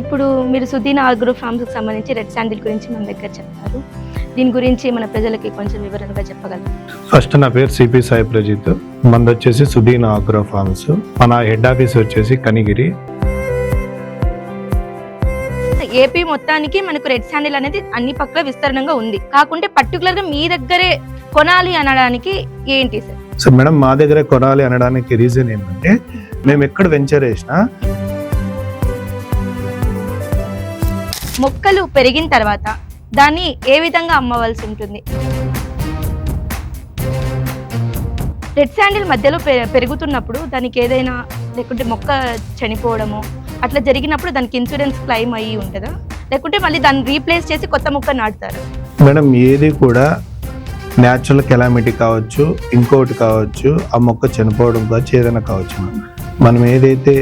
ఇప్పుడు మీరు సుదీనా ఆగ్రో ఫార్మ్స్కి సంబంధించి రెడ్ శాండిల్ గురించి మన దగ్గర చెప్తారు. దీని గురించి మన ప్రజలకి కొంచెం వివరంగా చెప్పగలరు? ఫస్ట్ నా పేరు సిపి సాయి ప్రజిత్. మనది వచ్చేసి సుదీనా ఆగ్రో ఫార్మ్స్. మన హెడ్ ఆఫీస్ వచ్చేసి కనిగిరి. ఏపీ మొత్తానికి మనకు రెడ్ శాండిల్ అనేది అన్ని పక్కల విస్తరణంగా ఉంది. కాకుంటే పర్టికులర్ గా మీ దగ్గరే కొనాలి అనడానికి ఏంటి సార్? సో మేడం, మా దగ్గర కొనాలి అనడానికి రీజన్ ఏంటంటే, మేము ఎక్కడ వెంచర్ వేసినా మొక్కలు పెరిగిన తర్వాత దాన్ని ఏ విధంగా అమ్మవలసి ఉంటుంది? రెడ్ శాండిల్ మధ్యలో పెరుగుతున్నప్పుడు దానికి ఏదైనా లేకుంటే మొక్క చనిపోవడము అట్లా జరిగినప్పుడు దానికి ఇన్సూరెన్స్ క్లెయిమ్ అయ్యి ఉంటుందా, లేకుంటే మళ్ళీ దాన్ని రీప్లేస్ చేసి కొత్త మొక్క నాటుతారు? మేడం, ఏది కూడా న్యాచురల్ కెలామిటీ కావచ్చు, ఇంకోటి కావచ్చు, ఆ మొక్క చనిపోవడం కావచ్చు, ఏదైనా కావచ్చు. మనం ఏదైతే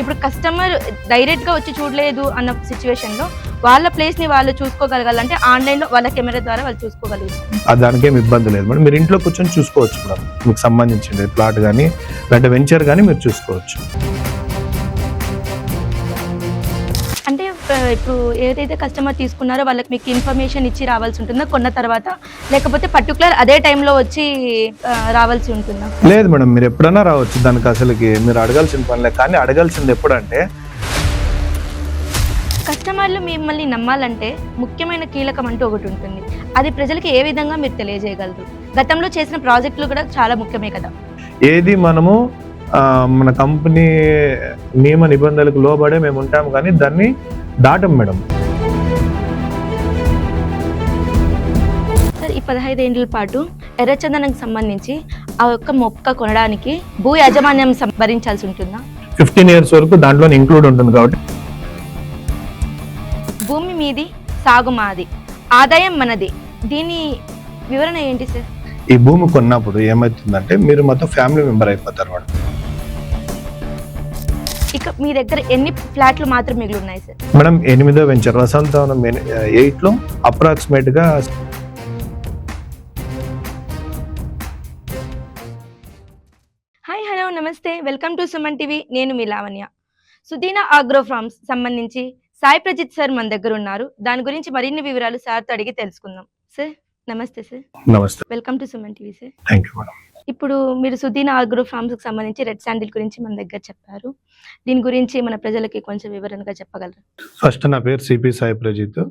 ఇప్పుడు కస్టమర్ డైరెక్ట్ గా వచ్చి చూడలేదు అన్న సిచ్యువేషన్ లో వాళ్ళ ప్లేస్ ని వాళ్ళు చూసుకోగలగాలంటే ఆన్లైన్ లో వాళ్ళ కెమెరా ద్వారా వాళ్ళు చూసుకోగలుగుతారు. దానికేం ఇబ్బంది లేదు మేడం. మీరు ఇంట్లో కూర్చొని చూసుకోవచ్చు మేడం. మీకు సంబంధించిన ప్లాట్ కానీ లేదంటే వెంచర్ కానీ మీరు చూసుకోవచ్చు. అంటే ఇప్పుడు ఏదైతే కస్టమర్ తీసుకున్నారో వాళ్ళకి మీకు ఇన్ఫర్మేషన్ ఇచ్చి రావాల్సి ఉంటుందా కొన్న తర్వాత, లేకపోతే పర్టికులర్ అదే టైంలో వచ్చి రావాల్సి ఉంటుందా? లేదు మేడం, మీరు ఎప్పుడైనా రావచ్చు. దానికి అసలుకి మీరు అడగాల్సిన పనిలే. కానీ అడగాల్సింది ఎప్పుడంటే, కస్టమర్లు మిమ్మల్ని నమ్మాలంటే ముఖ్యమైన కీలకం అంటూ ఒకటి ఉంటుంది. అది ప్రజలకి ఏ విధంగా మీరు తెలియజేయగలరు? గతంలో చేసిన ప్రాజెక్టులు కూడా చాలా ముఖ్యమే కదా. ఏది మనము మన కంపెనీ నియమ నిబంధనలకు లోబడే మేము ఉంటాము, కానీ దాన్ని దాటం మేడం. సార్, ఈ 15 ఏళ్ల పాటు ఎర్రచందనంకి సంబంధించి ఆ యొక్క మొక్క కొనడానికి భూ యాజమాన్యం భరించాల్సి ఉంటుందా? 15 years వరకు దాంట్లో ఇంక్లూడ్ ఉంటుంది. కాబట్టి భూమి మీది, సాగు మాది, ఆదాయం మనది, దీని వివరణ ఏంటి సార్? ఈ భూమి కొన్నప్పుడు ఏమవుతుందంటే, మీరు మొత్తం ఫ్యామిలీ మెంబర్ అయిపోతారు మేడం. ఇక మీ దగ్గర ఎన్ని ఫ్లాట్లు మాత్రం మిగిలి ఉన్నాయి సార్? మేడం, 8వ వెంచర్ వసంతవనం 8లో అప్రాక్సిమేట్ గా హాయ్, హలో, నమస్తే, వెల్కమ్ టు సుమన్ టీవీ. నేను మీ లావణ్య. సుదీనా ఆగ్రో ఫార్మ్స్ సంబంధించి సాయి ప్రజిత్ సార్ మన దగ్గర ఉన్నారు. దాని గురించి మరిన్ని వివరాలు సార్తో అడిగి తెలుసుకుందాం. సార్, నమస్తే సార్. నమస్తే. Welcome to Suman TV sir. Thank you madam. ఇప్పుడు మీరు సుదీనా ఆగ్రో ఫార్మ్స్కి సంబంధించి రెడ్ శాండిల్ గురించి మన దగ్గర చెప్పారు. దీని గురించి మన ప్రజలకి కొంచెం వివరంగా చెప్పగలరు? ఫస్ట్ నా పేరు సిపి సాయి ప్రజిత్.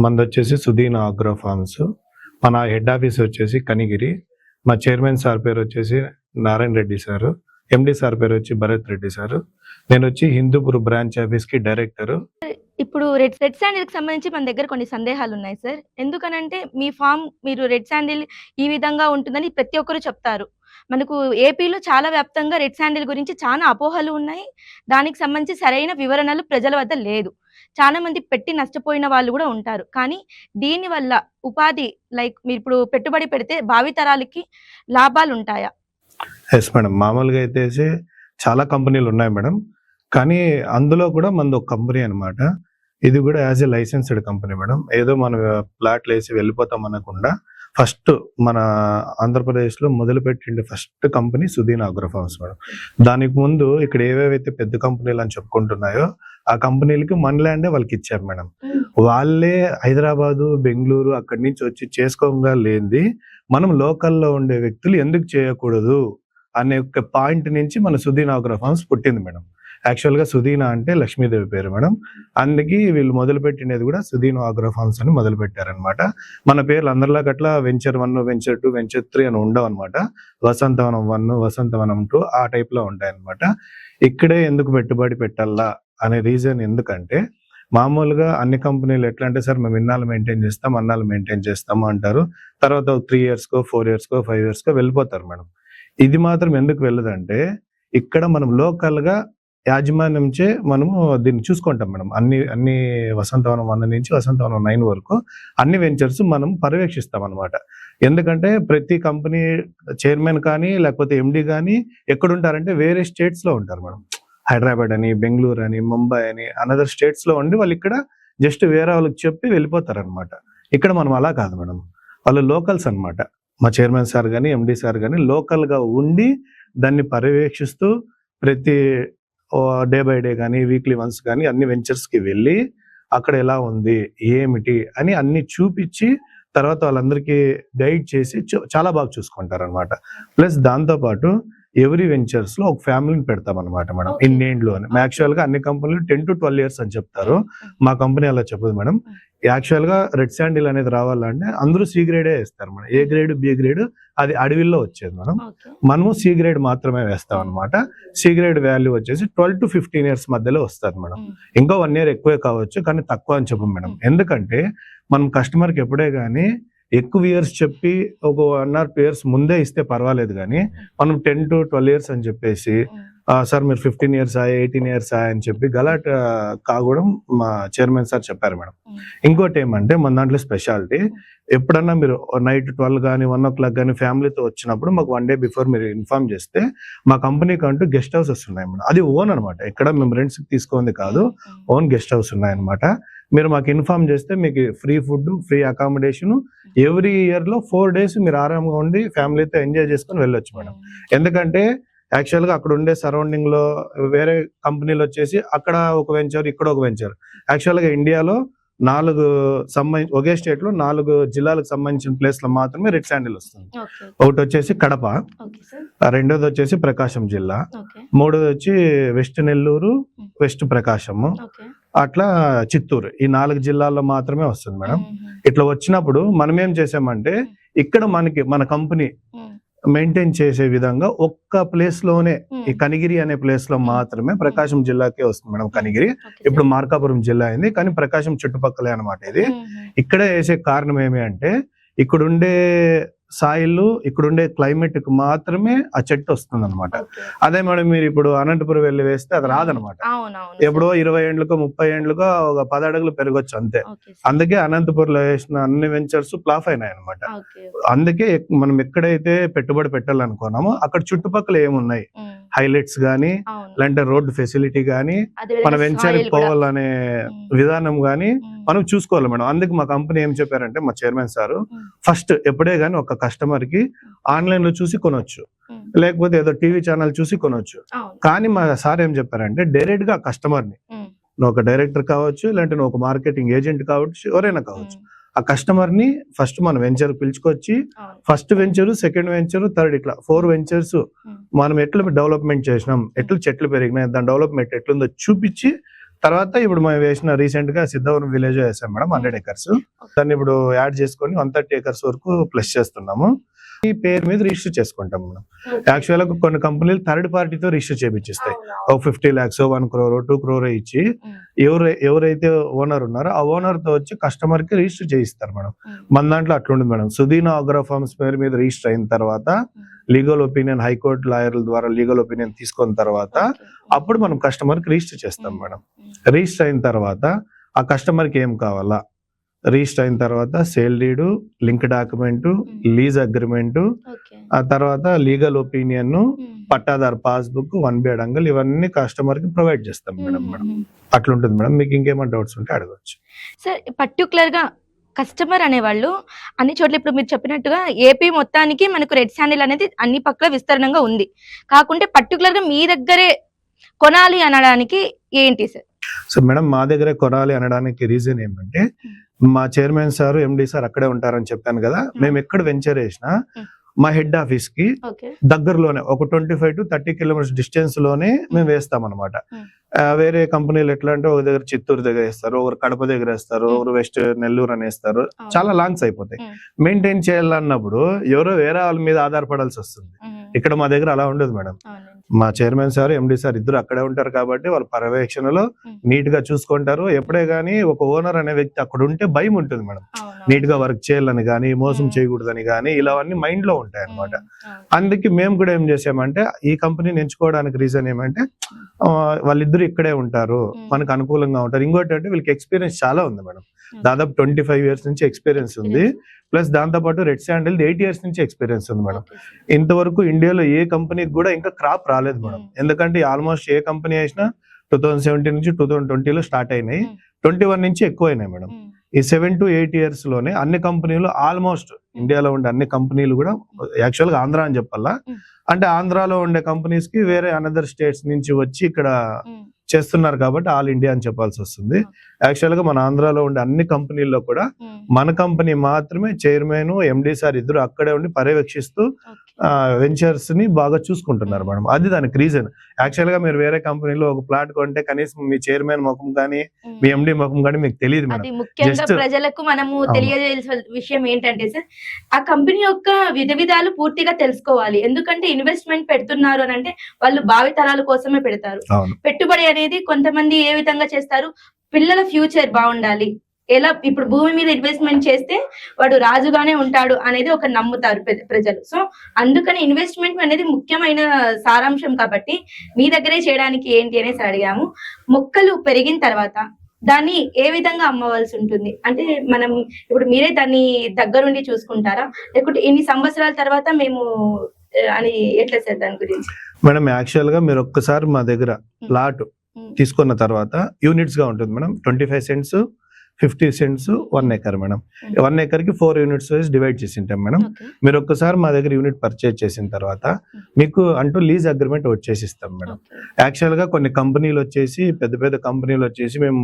మనది వచ్చేసి సుదీనా ఆగ్రో ఫార్మ్స్. మన హెడ్ ఆఫీస్ వచ్చేసి కనిగిరి. మా చైర్మన్ సార్ పేరు వచ్చేసి Narayana Reddy sir. MD sir పేరు వచ్చి భరత్ రెడ్డి సారు. నేను వచ్చి హిందూపూర్ బ్రాంచ్ ఆఫీస్ కి డైరెక్టర్. ఇప్పుడు రెడ్ శాండిల్ కి సంబంధించి మన దగ్గర కొన్ని సందేహాలు ఉన్నాయి సార్. ఎందుకనంటే మీ ఫామ్, మీరు రెడ్ శాండిల్ ఈ విధంగా ఉంటుందని ప్రతి ఒక్కరు చెప్తారు. మనకు ఏపీలో చాలా వ్యాప్తంగా రెడ్ శాండిల్ గురించి చాలా అపోహలు ఉన్నాయి. దానికి సంబంధించి సరైన వివరణలు ప్రజల వద్ద లేదు. చాలా మంది పెట్టి నష్టపోయిన వాళ్ళు కూడా ఉంటారు. కానీ దీని వల్ల ఉపాధి, లైక్ మీరు ఇప్పుడు పెట్టుబడి పెడితే భావితరాలకి లాభాలు ఉంటాయా? ఎస్ మేడం, మామూలుగా అయితే చాలా కంపెనీలు ఉన్నాయి మేడం. కానీ అందులో కూడా మనది ఒక కంపెనీ అనమాట. ఇది కూడా as a licensed company madam. ఏదో మనం ప్లాట్లు వేసి వెళ్ళిపోతాం అనకుండా, ఫస్ట్ మన ఆంధ్రప్రదేశ్లో మొదలుపెట్టిండే first company Sudina agro farms madam. దానికి ముందు ఇక్కడ ఏవేవైతే పెద్ద కంపెనీలు అని చెప్పుకుంటున్నాయో ఆ కంపెనీలకి మన ల్యాండే వాళ్ళకి ఇచ్చారు మేడం. వాళ్ళే హైదరాబాదు, బెంగళూరు అక్కడి నుంచి వచ్చి చేసుకోగా లేనిది మనం లోకల్లో ఉండే వ్యక్తులు ఎందుకు చేయకూడదు అనే ఒక పాయింట్ నుంచి మన సుదీనా ఆగ్రో ఫార్మ్స్ పుట్టింది మేడం. యాక్చువల్గా సుదీనా అంటే లక్ష్మీదేవి పేరు మేడం. అందుకే వీళ్ళు మొదలుపెట్టినది కూడా సుదీనా ఆగ్రో ఫార్మ్స్ అని మొదలు పెట్టారనమాట. మన పేర్లు అందరిలా గట్లా వెంచర్ 1, వెంచర్ 2, వెంచర్ 3 అని ఉండవు అనమాట. వసంతవనం 1, వసంతవనం 2 ఆ టైప్ లో ఉంటాయి అనమాట. ఇక్కడే ఎందుకు పెట్టుబడి పెట్టాలా అనే రీజన్ ఎందుకంటే, మామూలుగా అన్ని కంపెనీలు ఎట్లా అంటే, సార్ మేము ఇన్నాళ్ళు మెయింటైన్ చేస్తాం, అన్నాళ్ళు మెయింటైన్ చేస్తాము అంటారు. తర్వాత 3 years, 4 years, 5 years వెళ్ళిపోతారు మేడం. ఇది మాత్రం ఎందుకు వెళ్ళదంటే, ఇక్కడ మనం లోకల్ గా యాజమాన్యంచే మనము దీన్ని చూసుకుంటాం మేడం. అన్ని వసంతవనం 1 నుంచి వసంతవనం 9 వరకు అన్ని వెంచర్స్ మనం పర్యవేక్షిస్తాం అనమాట. ఎందుకంటే ప్రతి కంపెనీ చైర్మన్ కానీ లేకపోతే ఎండి కానీ ఎక్కడుంటారంటే వేరే స్టేట్స్ లో ఉంటారు మేడం. హైదరాబాద్ అని, బెంగళూరు అని, ముంబై అని, అనదర్ స్టేట్స్ లో ఉండి వాళ్ళు ఇక్కడ జస్ట్ వేరే వాళ్ళకి చెప్పి వెళ్ళిపోతారు అనమాట. ఇక్కడ మనం అలా కాదు మేడం. వాళ్ళు లోకల్స్ అనమాట. మా చైర్మన్ సార్ కానీ, ఎండి సార్ కానీ లోకల్ గా ఉండి దాన్ని పర్యవేక్షిస్తూ ప్రతి డే బై డే కానీ వీక్లీ వన్స్ కానీ అన్ని వెంచర్స్ కి వెళ్ళి అక్కడ ఎలా ఉంది ఏమిటి అని అన్ని చూపించి తర్వాత వాళ్ళందరికీ గైడ్ చేసి చాలా బాగా చూసుకుంటారు అనమాట. ప్లస్ దాంతో పాటు ఎవ్రీ వెంచర్స్ లో ఒక ఫ్యామిలీని పెడతాం అనమాట మేడం. ఇన్నేండ్లోనే యాక్చువల్ గా అన్ని కంపెనీలు 10 to 12 years అని చెప్తారు. మా కంపెనీ అలా చెప్పదు మేడం. యాక్చువల్ గా రెడ్ శాండిల్ అనేది రావాలంటే అందరూ సి గ్రేడే వేస్తారు madam. A grade B grade అది అడవిలో వచ్చేది మేడం. మనము సి గ్రేడ్ మాత్రమే వేస్తాం అనమాట. సి గ్రేడ్ వాల్యూ వచ్చేసి 12 to 15 years మధ్యలో వస్తుంది మేడం. ఇంకో 1 year ఎక్కువే కావచ్చు కానీ తక్కువ అని చెప్పం మేడం. ఎందుకంటే మనం కస్టమర్ కి ఎప్పుడే గానీ ఎక్కువ ఇయర్స్ చెప్పి ఒక 1 or 2 years ముందే ఇస్తే పర్వాలేదు కానీ మనం 10 to 12 years అని చెప్పేసి సార్ మీరు 15 years 18 years అని చెప్పి గలాట్ కాగూడడం మా చైర్మన్ సార్ చెప్పారు మేడం. ఇంకోటి ఏమంటే మన దాంట్లో స్పెషాలిటీ ఎప్పుడన్నా మీరు నైట్ 12 కానీ 1 o'clock కానీ ఫ్యామిలీతో వచ్చినప్పుడు మాకు 1 day బిఫోర్ మీరు ఇన్ఫార్మ్ చేస్తే మా కంపెనీకి అంటూ గెస్ట్ హౌసెస్ ఉన్నాయి మేడం. అది ఓన్ అనమాట, ఎక్కడ మేము రెంట్స్ తీసుకుంది కాదు, ఓన్ గెస్ట్ హౌస్ ఉన్నాయన్నమాట. మీరు మాకు ఇన్ఫార్మ్ చేస్తే మీకు free food free accommodation every year లో 4 days మీరు ఆరాంగా ఉండి ఫ్యామిలీతో ఎంజాయ్ చేసుకుని వెళ్ళొచ్చు మేడం. ఎందుకంటే యాక్చువల్ గా అక్కడ ఉండే సరౌండింగ్ లో వేరే కంపెనీలు వచ్చేసి అక్కడ ఒక వెంచర్ ఇక్కడ ఒక వెంచర్. యాక్చువల్ గా ఇండియాలో 4 ఒకే స్టేట్ లో 4 జిల్లాలకు సంబంధించిన ప్లేస్ లో మాత్రమే రెడ్ శాండిల్ వస్తుంది. ఒకటి వచ్చేసి కడప, రెండోది వచ్చేసి ప్రకాశం జిల్లా, మూడోది వచ్చి వెస్ట్ నెల్లూరు, వెస్ట్ ప్రకాశము, అట్లా చిత్తూరు. ఈ 4 జిల్లాల్లో మాత్రమే వస్తుంది మేడం. ఇట్లా వచ్చినప్పుడు మనం ఏం చేసామంటే ఇక్కడ మన కంపెనీ మెయింటైన్ చేసే విధంగా ఒక్క ప్లేస్ లోనే ఈ కనిగిరి అనే ప్లేస్ లో మాత్రమే ప్రకాశం జిల్లాకే వస్తుంది మేడం. కనిగిరి ఇప్పుడు మార్కాపురం జిల్లా అయింది కానీ ప్రకాశం చుట్టుపక్కలే అనమాట. ఇది ఇక్కడే వేసే కారణం ఏమి అంటే ఇక్కడుండే సాయిల్ ఇక్కడుండే క్లైమేట్ కి మాత్రమే ఆ చెట్టు వస్తుంది అనమాట. అదే మేడం మీరు ఇప్పుడు అనంతపురం వెళ్ళి వేస్తే అది రాదనమాట. ఎప్పుడో 20 ఏండ్లకో 30 ఏండ్లకో ఒక 10 అడుగులు పెరగొచ్చు అంతే. అందుకే అనంతపురంలో వేసిన అన్ని వెంచర్స్ ఫ్లాప్ అయినాయి అనమాట. అందుకే మనం ఎక్కడైతే పెట్టుబడి పెట్టాలనుకున్నామో అక్కడ చుట్టుపక్కల ఏమున్నాయి హైలైట్స్ గానీ లేదంటే రోడ్డు ఫెసిలిటీ గానీ మన వెంచర్ పోవాలనే విధానం గానీ మనం చూసుకోవాలి మేడం. అందుకు మా కంపెనీ ఏం చెప్పారంటే మా చైర్మన్ సార్ ఫస్ట్ ఎప్పుడే గానీ ఒక కస్టమర్ కి ఆన్లైన్ లో చూసి కొనొచ్చు, లేకపోతే ఏదో టీవీ ఛానల్ చూసి కొనొచ్చు. కానీ మా సార్ ఏం చెప్పారంటే డైరెక్ట్ గా కస్టమర్ ని, నువ్వు ఒక డైరెక్టర్ కావచ్చు లేదంటే నువ్వు ఒక మార్కెటింగ్ ఏజెంట్ కావచ్చు, ఎవరైనా కావచ్చు, ఆ కస్టమర్ ని ఫస్ట్ మన వెంచర్ పిలుచుకొచ్చి first venture, second venture, third ఇట్లా 4 వెంచర్స్ మనం ఎట్లా డెవలప్మెంట్ చేసినాం, ఎట్లా చెట్లు పెరిగినాయి, దాని డెవలప్మెంట్ ఎట్లుందో చూపించి తర్వాత ఇప్పుడు మేము వేసిన రీసెంట్ గా సిద్ధవరం విలేజ్ వేసాం మేడం 100 acres. దాన్ని ఇప్పుడు యాడ్ చేసుకొని 130 acres వరకు ప్లస్ చేస్తున్నాము. ఈ పేరు మీద రిజిస్టర్ చేసుకుంటాం మేడం. యాక్చువల్ గా కొన్ని కంపెనీలు థర్డ్ పార్టీతో రిజిస్టర్ చేపించిస్తాయి. ఒక 50 lakhs 1 crore 2 crore ఇచ్చి ఎవరైతే ఓనర్ ఉన్నారో ఆ ఓనర్ తో వచ్చి కస్టమర్ కి రిజిస్టర్ చేయిస్తారు మేడం. మన దాంట్లో అట్లుండదు మేడం. సుదీనా అగ్రో ఫార్మ్స్ పేరు మీద రిజిస్టర్ అయిన తర్వాత లీగల్ ఒపీనియన్ హైకోర్టు లాయర్ల ద్వారా లీగల్ ఒపీనియన్ తీసుకున్న తర్వాత అప్పుడు మనం కస్టమర్ కి రిజిస్టర్ చేస్తాం మేడం. రిజిస్టర్ అయిన తర్వాత ఆ కస్టమర్ కి ఏం కావాలా, రిజిస్టర్ అయిన తర్వాత sale deed, link document, lease agreement, ఆ తర్వాత లీగల్ ఒపీనియన్, పట్టాదారు పాస్బుక్, 1B అడంగల్ ఇవన్నీ కస్టమర్ కి ప్రొవైడ్ చేస్తాం మేడం. అట్లుంటుంది మేడం. మీకు ఇంకేమైనా డౌట్స్ ఉంటే అడగవచ్చు సార్. పర్టికులర్ గా కస్టమర్ అనేవాళ్ళు అన్ని చోట్ల ఇప్పుడు మీరు చెప్పినట్టుగా ఏపీ మొత్తానికి మనకు రెడ్ శాండిల్ అనేది అన్ని పక్కల విస్తరణంగా ఉంది. కాకుంటే పర్టికులర్ గా మీ దగ్గరే కొనాలి అనడానికి ఏంటి సార్? సో మేడం మా దగ్గరే కొనాలి అనడానికి రీజన్ ఏమంటే మా చైర్మన్ సార్ ఎండి సార్ అక్కడే ఉంటారని చెప్పాను కదా. మేము ఎక్కడ వెంచర్ వేసినా మా హెడ్ ఆఫీస్ కి దగ్గరలోనే ఒక 25 to 30 kilometers డిస్టెన్స్ లోనే మేము వేస్తాం అనమాట. వేరే కంపెనీలు ఎట్లా అంటే ఒక దగ్గర చిత్తూరు దగ్గర వేస్తారు, ఒకరు కడప దగ్గర వేస్తారు, ఒకరు వెస్ట్ నెల్లూరు అని వేస్తారు. చాలా లాంగ్స్ అయిపోతాయి. మెయింటైన్ చేయాలన్నప్పుడు ఎవరో వేరే వాళ్ళ మీద ఆధారపడాల్సి వస్తుంది. ఇక్కడ మా దగ్గర అలా ఉండదు మేడం. మా చైర్మన్ సార్ ఎండి సార్ ఇద్దరు అక్కడే ఉంటారు కాబట్టి వాళ్ళ పర్యవేక్షణలో నీట్ గా చూసుకుంటారు. ఎప్పుడే గానీ ఒక ఓనర్ అనే వ్యక్తి అక్కడ ఉంటే భయం ఉంటుంది మేడం. నీట్ గా వర్క్ చేయాలని గానీ మోసం చేయకూడదని గానీ ఇలావన్నీ మైండ్ లో ఉంటాయి అనమాట. అందుకే మేము కూడా ఏం చేసామంటే ఈ కంపెనీని ఎంచుకోవడానికి రీజన్ ఏమంటే వాళ్ళిద్దరు ఇక్కడే ఉంటారు, మనకు అనుకూలంగా ఉంటారు. ఇంకోటి అంటే వీళ్ళకి ఎక్స్పీరియన్స్ చాలా ఉంది మేడం. దాదాపు 25 years నుంచి ఎక్స్పీరియన్స్ ఉంది. ప్లస్ దాంతో పాటు రెడ్ శాండిల్ 8 years నుంచి ఎక్స్పీరియన్స్ ఉంది మేడం. ఇంతవరకు ఇండియాలో ఏ కంపెనీకి కూడా ఇంకా క్రాప్ రాలేదు మేడం. ఎందుకంటే ఆల్మోస్ట్ ఏ కంపెనీ వేసినా 2017 నుంచి 2020లో స్టార్ట్ అయినాయి, 21 నుంచి ఎక్కువ అయినాయి మేడం. ఈ 7 to 8 years లోనే అన్ని కంపెనీలు ఆల్మోస్ట్ ఇండియాలో ఉండే అన్ని కంపెనీలు కూడా యాక్చువల్గా ఆంధ్ర అని చెప్పాలా, అంటే ఆంధ్రాలో ఉండే కంపెనీస్ కి వేరే అనదర్ స్టేట్స్ నుంచి వచ్చి ఇక్కడ చేస్తున్నారు కాబట్టి ఆల్ ఇండియా అని చెప్పాల్సి వస్తుంది. యాక్చువల్ గా మన ఆంధ్రాలో ఉండే అన్ని కంపెనీల్లో కూడా మన కంపెనీ మాత్రమే చైర్మన్ ఎండి సార్ ఇద్దరు అక్కడే ఉండి పర్యవేక్షిస్తూ వెంచర్స్ ని బాగా చూసుకుంటున్నారు మేడం. అది దానికి రీజన్. యాక్చువల్ గా మీరు వేరే కంపెనీలో ఒక ప్లాట్ కొంటే కనీసం మీ చైర్మన్ ముఖం కానీ మీ ఎండి ముఖం కానీ మీకు తెలియదు మేడం. అది ముఖ్యంగా ప్రజలకు మనము తెలియజేయాల్సిన విషయం ఏంటంటే సార్, ఆ కంపెనీ యొక్క విధాలు పూర్తిగా తెలుసుకోవాలి. ఎందుకంటే ఇన్వెస్ట్మెంట్ పెడుతున్నారు అని అంటే వాళ్ళు భావి తరాల కోసమే పెడతారు. పెట్టుబడి అనేది కొంతమంది ఏ విధంగా చేస్తారు, పిల్లల ఫ్యూచర్ బాగుండాలి, ఎలా ఇప్పుడు భూమి మీద ఇన్వెస్ట్మెంట్ చేస్తే వాడు రాజుగానే ఉంటాడు అనేది ఒక నమ్ముతారు ప్రజలు. సో అందుకని ఇన్వెస్ట్మెంట్ అనేది ముఖ్యమైన సారాంశం కాబట్టి మీ దగ్గరే చేయడానికి ఏంటి అనేసి అడిగాము. మొక్కలు పెరిగిన తర్వాత దాన్ని ఏ విధంగా అమ్మవలసి ఉంటుంది అంటే మనం ఇప్పుడు మీరే దాన్ని దగ్గరుండి చూసుకుంటారా, లేకుంటే ఇన్ని సంవత్సరాల తర్వాత మేము అని ఎట్లా సార్ దాని గురించి? మేడం యాక్చువల్ గా మీరు ఒక్కసారి మా దగ్గర ప్లాట్ తీసుకున్న తర్వాత యూనిట్స్ గా ఉంటుంది madam. 25 cents, 50 cents, 1 acre madam. 1 acre కి 4 units వైజ్ డివైడ్ చేసి ఉంటాం మేడం. మీరు ఒక్కసారి మా దగ్గర యూనిట్ పర్చేజ్ చేసిన తర్వాత మీకు అంటూ లీజ్ అగ్రిమెంట్ వచ్చేసి ఇస్తాం మేడం. యాక్చువల్ గా కొన్ని కంపెనీలు వచ్చేసి పెద్ద పెద్ద కంపెనీలు వచ్చేసి మేము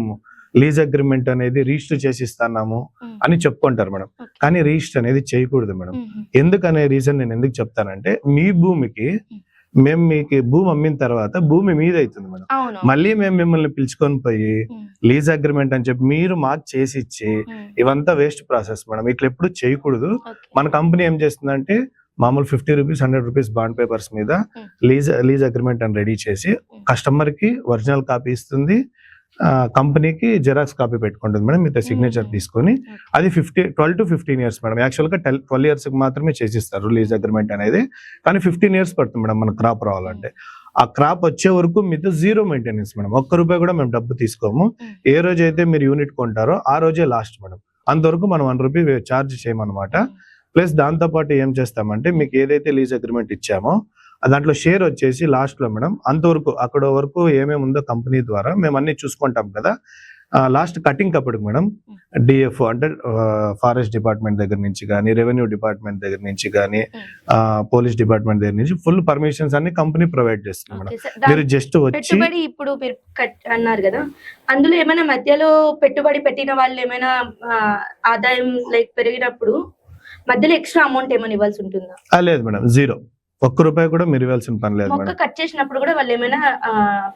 లీజ్ అగ్రిమెంట్ అనేది రిజిస్టర్ చేసి ఇస్తున్నాము అని చెప్పుకుంటారు మేడం. కానీ రిజిస్టర్ అనేది చేయకూడదు మేడం. ఎందుకనే రీజన్ నేను ఎందుకు చెప్తానంటే, మీ భూమికి మేము మీకు భూమి అమ్మిన తర్వాత భూమి మీద అవుతుంది మేడం. మళ్ళీ మేము మిమ్మల్ని పిలుచుకొని పోయి లీజ్ అగ్రిమెంట్ అని చెప్పి మీరు మాకు చేసి ఇచ్చి ఇవంతా వేస్ట్ ప్రాసెస్ మేడం. ఇట్లా ఎప్పుడు చేయకూడదు. మన కంపెనీ ఏం చేస్తుందంటే మామూలు 50 రూపీస్ 100 రూపీస్ బాండ్ పేపర్స్ మీద లీజ్ అగ్రిమెంట్ అని రెడీ చేసి కస్టమర్ కి ఒరిజినల్ కాపీ ఇస్తుంది, కంపెనీకి జెరాక్స్ కాపీ పెట్టుకుంటుంది మేడం. మీతో సిగ్నేచర్ తీసుకొని అది 12 to 15 years మేడం. యాక్చువల్ గా 12 years మాత్రమే చేసిస్తారు లీజ్ అగ్రిమెంట్ అనేది. కానీ 15 years పడుతుంది మేడం మన క్రాప్ రావాలంటే. ఆ క్రాప్ వచ్చే వరకు మీతో జీరో మెయింటెనెన్స్ మేడం. ₹1 కూడా మేము డబ్బు తీసుకోము. ఏ రోజు అయితే మీరు యూనిట్ కొంటారో ఆ రోజే లాస్ట్ మేడం. అంతవరకు మనం ₹1 ఛార్జ్ చేయమన్నమాట. ప్లస్ దాంతో పాటు ఏం చేస్తామంటే మీకు ఏదైతే లీజ్ అగ్రిమెంట్ ఇచ్చామో దాంట్లో షేర్ వచ్చేసి లాస్ట్ లో మేడం అంతవరకు అక్కడ వరకు ఏమేమి ఉందో కంపెనీ ద్వారా మేము అన్ని చూసుకుంటాం కదా. లాస్ట్ కటింగ్ అప్పటికి మేడం డిఎఫ్ అంటే ఫారెస్ట్ డిపార్ట్మెంట్ దగ్గర నుంచి కానీ, రెవెన్యూ డిపార్ట్మెంట్ దగ్గర నుంచి కానీ, పోలీస్ డిపార్ట్మెంట్ దగ్గర నుంచి ఫుల్ పర్మిషన్స్ అన్ని కంపెనీ ప్రొవైడ్ చేస్తుంది మేడం. మీరు జస్ట్ వచ్చి ఇప్పుడు మీరు అన్నారు కదా, అందులో ఏమైనా మధ్యలో పెట్టుబడి పెట్టిన వాళ్ళు ఏమైనా ఆదాయం లైక్ పెరిగినప్పుడు మధ్యలో ఎక్స్ట్రా అమౌంట్ ఏమైనా ఇవ్వాల్సి ఉంటుందా? లేదు మేడం, జీరో. ₹1 కూడా మీరు ఇవ్వాల్సిన పని లేదు మేడం. కట్ చేసినప్పుడు కూడా వాళ్ళు ఏమైనా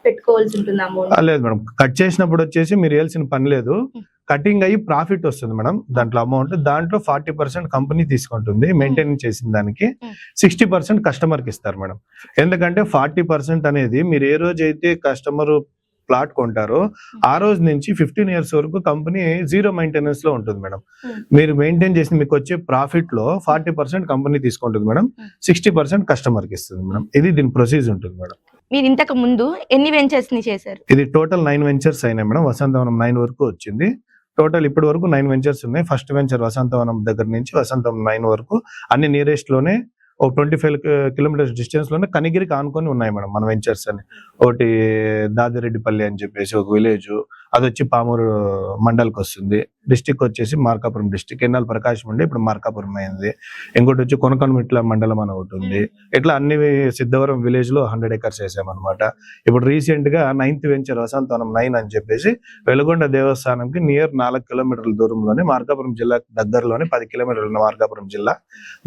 పెట్టుకోవాల్సి ఉంటుందా అమౌంట్? లేదు మేడం, కట్ చేసినప్పుడు వచ్చేసి మీరు ఇవ్వాల్సిన పని లేదు. కటింగ్ అయ్యి ప్రాఫిట్ వస్తుంది మేడం దాంట్లో అమౌంట్. దాంట్లో 40% కంపెనీ తీసుకుంటుంది మెయింటైన్ చేసిన దానికి, 60% కస్టమర్ కి ఇస్తారు మేడం. ఎందుకంటే 40% అనేది మీరు ఏ రోజు అయితే కస్టమర్ ప్లాట్ కొంటారో ఆ రోజు నుంచి 15 years వరకు కంపెనీ జీరో మెయింటెనెన్స్ లో ఉంటుంది మేడం. మీరు మెయింటైన్ చేసి మీకు వచ్చే ప్రాఫిట్ లో 40% కంపెనీ తీసుకుంటుంది మేడం, 60% కస్టమర్ కి ఇస్తుంది మేడం. ఇది దీని ప్రొసీజర్ ఉంటుంది మేడం. మీరు ఇంతకు ముందు ఎన్ని వెంచర్స్ ని చేశారు? ఇది టోటల్ 9 వెంచర్స్ అయినాయి మేడం. వసంతవనం 9 వరకు వచ్చింది. టోటల్ ఇప్పటి వరకు 9 వెంచర్స్ ఉన్నాయి. ఫస్ట్ వెంచర్ వసంతవనం దగ్గర నుంచి వసంతవనం 9 వరకు అన్ని నియరెస్ట్ లోనే ఒక 25 kilometers డిస్టెన్స్ లోనే కనిగిరికి ఆనుకొని ఉన్నాయి మేడం మన వెంచర్స్ అని. ఒకటి దాదిరెడ్డిపల్లి అని చెప్పేసి ఒక విలేజ్, అది వచ్చి పామూరు మండల్కి వస్తుంది. డిస్టిక్ వచ్చేసి మార్కాపురం డిస్టిక్. ఎన్నాళ్ళు ప్రకాశం ఉండే ఇప్పుడు మార్కాపురం అయింది. ఇంకోటి వచ్చి కొనకనమిట్ల మండలం అని ఒకటి ఉంది. ఇట్లా అన్ని సిద్ధవరం విలేజ్ లో 100 acres వేసామన్నమాట. ఇప్పుడు రీసెంట్ గా 9th వెంచర్ వసంతవనం 9 అని చెప్పేసి వెలుగొండ దేవస్థానంకి నియర్ 4 kilometers దూరంలోనే మార్కాపురం జిల్లా దగ్గరలోనే 10 kilometers ఉన్న మార్కాపురం జిల్లా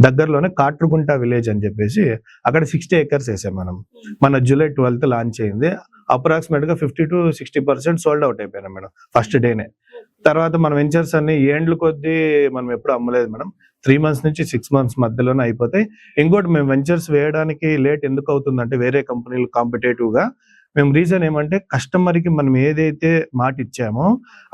దగ్గరలోనే కాట్రుగుంట విలేజ్ అని చెప్పేసి అక్కడ 60 acres వేసాం మనం. మన July 12th లాంచ్ అయింది. అప్రాక్సిమేట్ గా 50 to 60% సోల్డ్ అవుట్ అయిపోయినా మేడం ఫస్ట్ డేనే. తర్వాత మన వెంచర్స్ అన్ని ఏండ్ల కొద్దీ మనం ఎప్పుడు అమ్మలేదు మేడం. 3 months నుంచి 6 months మధ్యలోనే అయిపోతాయి. ఇంకోటి మేము వెంచర్స్ వేయడానికి లేట్ ఎందుకు అవుతుందంటే వేరే కంపెనీలు కాంపిటేటివ్ గా మేము రీజన్ ఏమంటే కస్టమర్ కి మనం ఏదైతే మాట ఇచ్చామో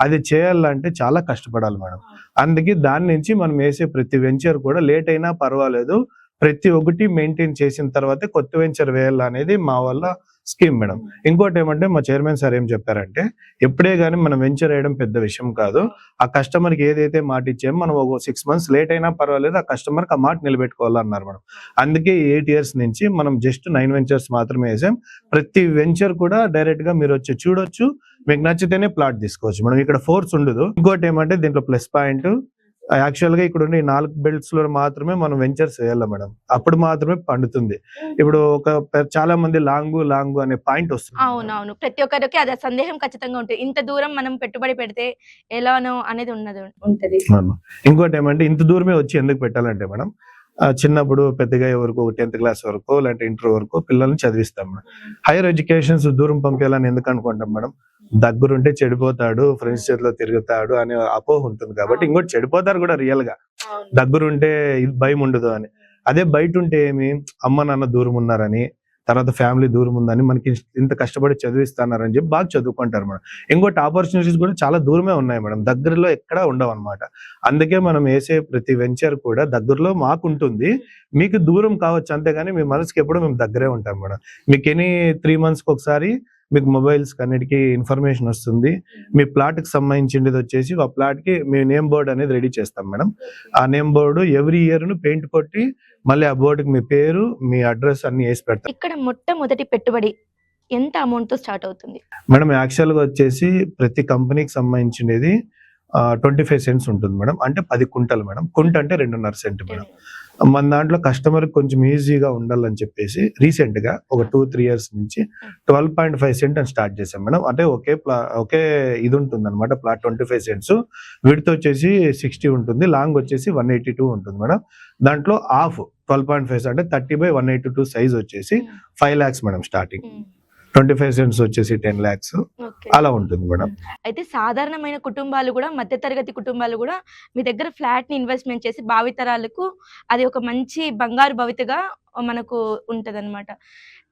అది చేయాలంటే చాలా కష్టపడాలి మేడం. అందుకే దాని నుంచి మనం వేసే ప్రతి వెంచర్ కూడా లేట్ అయినా పర్వాలేదు, ప్రతి ఒక్కటి మెయింటైన్ చేసిన తర్వాతే కొత్త వెంచర్ వేయాలనేది మా వల్ల స్కీమ్ మేడం. ఇంకోటి ఏమంటే మా చైర్మన్ సార్ ఏం చెప్పారంటే, ఎప్పుడే కానీ మనం వెంచర్ వేయడం పెద్ద విషయం కాదు. ఆ కస్టమర్ కి ఏదైతే మాట ఇచ్చామో మనం ఒక 6 months లేట్ అయినా పర్వాలేదు, ఆ కస్టమర్ కి ఆ మాట నిలబెట్టుకోవాలన్నారు మేడం. అందుకే 8 years నుంచి మనం జస్ట్ 9 వెంచర్స్ మాత్రమే వేసాం. ప్రతి వెంచర్ కూడా డైరెక్ట్ గా మీరు వచ్చి చూడొచ్చు, మీకు నచ్చితేనే ప్లాట్ తీసుకోవచ్చు మేడం. ఇక్కడ ఫోర్స్ ఉండదు. ఇంకోటి ఏమంటే దీంట్లో ప్లస్ పాయింట్, యాక్చువల్ గా ఇక్కడ ఉన్న 4 బెల్ట్స్ లో మాత్రమే మనం వెంచర్స్ వేయాలి మేడం, అప్పుడు మాత్రమే పండుతుంది. ఇప్పుడు చాలా మంది లాంగ్ అనే పాయింట్ వస్తుంది. అవునవును, ప్రతి ఒక్కరికి అదే సందేహం ఖచ్చితంగా ఉంటుంది, ఇంత దూరం మనం పెట్టుబడి పెడితే ఎలానో అనేది ఉంటది. ఇంకోటి ఏమంటే ఇంత దూరమే వచ్చి ఎందుకు పెట్టాలంటే మేడం, చిన్నప్పుడు పెద్దగా వరకు 10th క్లాస్ వరకు లేదంటే ఇంటర్ వరకు పిల్లల్ని చదివిస్తాం మేడం. హైయర్ ఎడ్యుకేషన్స్ దూరం పంపించాలని ఎందుకు అనుకుంటాం మేడం, దగ్గరుంటే చెడిపోతాడు, ఫ్రెండ్స్ చేతిలో తిరుగుతాడు అనే అపోహ ఉంటుంది కాబట్టి. ఇంకోటి చెడిపోతారు కూడా రియల్ గా, దగ్గరుంటే భయం ఉండదు అని. అదే బయట ఉంటే ఏమి, అమ్మ నాన్న దూరం ఉన్నారని, తర్వాత ఫ్యామిలీ దూరం ఉందని, మనకి ఇంత కష్టపడి చదివిస్తున్నారని చెప్పి బాగా చదువుకుంటారు మేడం. ఇంకోటి ఆపర్చునిటీస్ కూడా చాలా దూరమే ఉన్నాయి మేడం, దగ్గరలో ఎక్కడా ఉండవు అనమాట. అందుకే మనం వేసే ప్రతి వెంచర్ కూడా దగ్గరలో మాకు ఉంటుంది, మీకు దూరం కావచ్చు అంతేగాని మీ మనసుకి ఎప్పుడు మేము దగ్గరే ఉంటాం మేడం. మీకు ఎనీ 3 months ఒకసారి మీకు మొబైల్స్ అన్నిటికీ ఇన్ఫర్మేషన్ వస్తుంది. మీ ప్లాట్ కి సంబంధించింది వచ్చేసి ఆ ప్లాట్ కి మీ నేమ్ బోర్డ్ అనేది రెడీ చేస్తాం మేడం. ఆ name board every year paint కొట్టి మళ్ళీ ఆ బోర్డుకి మీ పేరు, మీ అడ్రస్ అన్ని వేసి పెడతాం. ఇక్కడ మొట్టమొదటి పెట్టుబడి ఎంత అమౌంట్ తో స్టార్ట్ అవుతుంది మేడం? యాక్చువల్ గా వచ్చేసి ప్రతి కంపెనీకి సంబంధించినది 25 cents ఉంటుంది మేడం, అంటే 10 కుంటలు మేడం. కుంట అంటే 2.5 cents మేడం. మన దాంట్లో కస్టమర్ కొంచెం ఈజీగా ఉండాలని చెప్పేసి రీసెంట్ గా ఒక 2-3 years నుంచి 12.5 cents అని స్టార్ట్ చేసాం మేడం. అంటే ఒకే ఇది ఉంటుంది అనమాట, ప్లాట్ 25 cents, విడ్త్ వచ్చేసి 60 ఉంటుంది, లాంగ్ వచ్చేసి 182 ఉంటుంది మేడం. దాంట్లో హాఫ్ 12.5 అంటే 30/182 సైజ్ వచ్చేసి 5 lakhs మేడం స్టార్టింగ్. 25 cents వచ్చేసి 10 lakhs అలా ఉంటుంది మేడం. అయితే సాధారణమైన కుటుంబాలు కూడా, మధ్యతరగతి కుటుంబాలు కూడా మీ దగ్గర ఫ్లాట్ ని ఇన్వెస్ట్మెంట్ చేసి భావితరాలకు అది ఒక మంచి బంగారు భవితగా మనకు ఉంటదన్నమాట.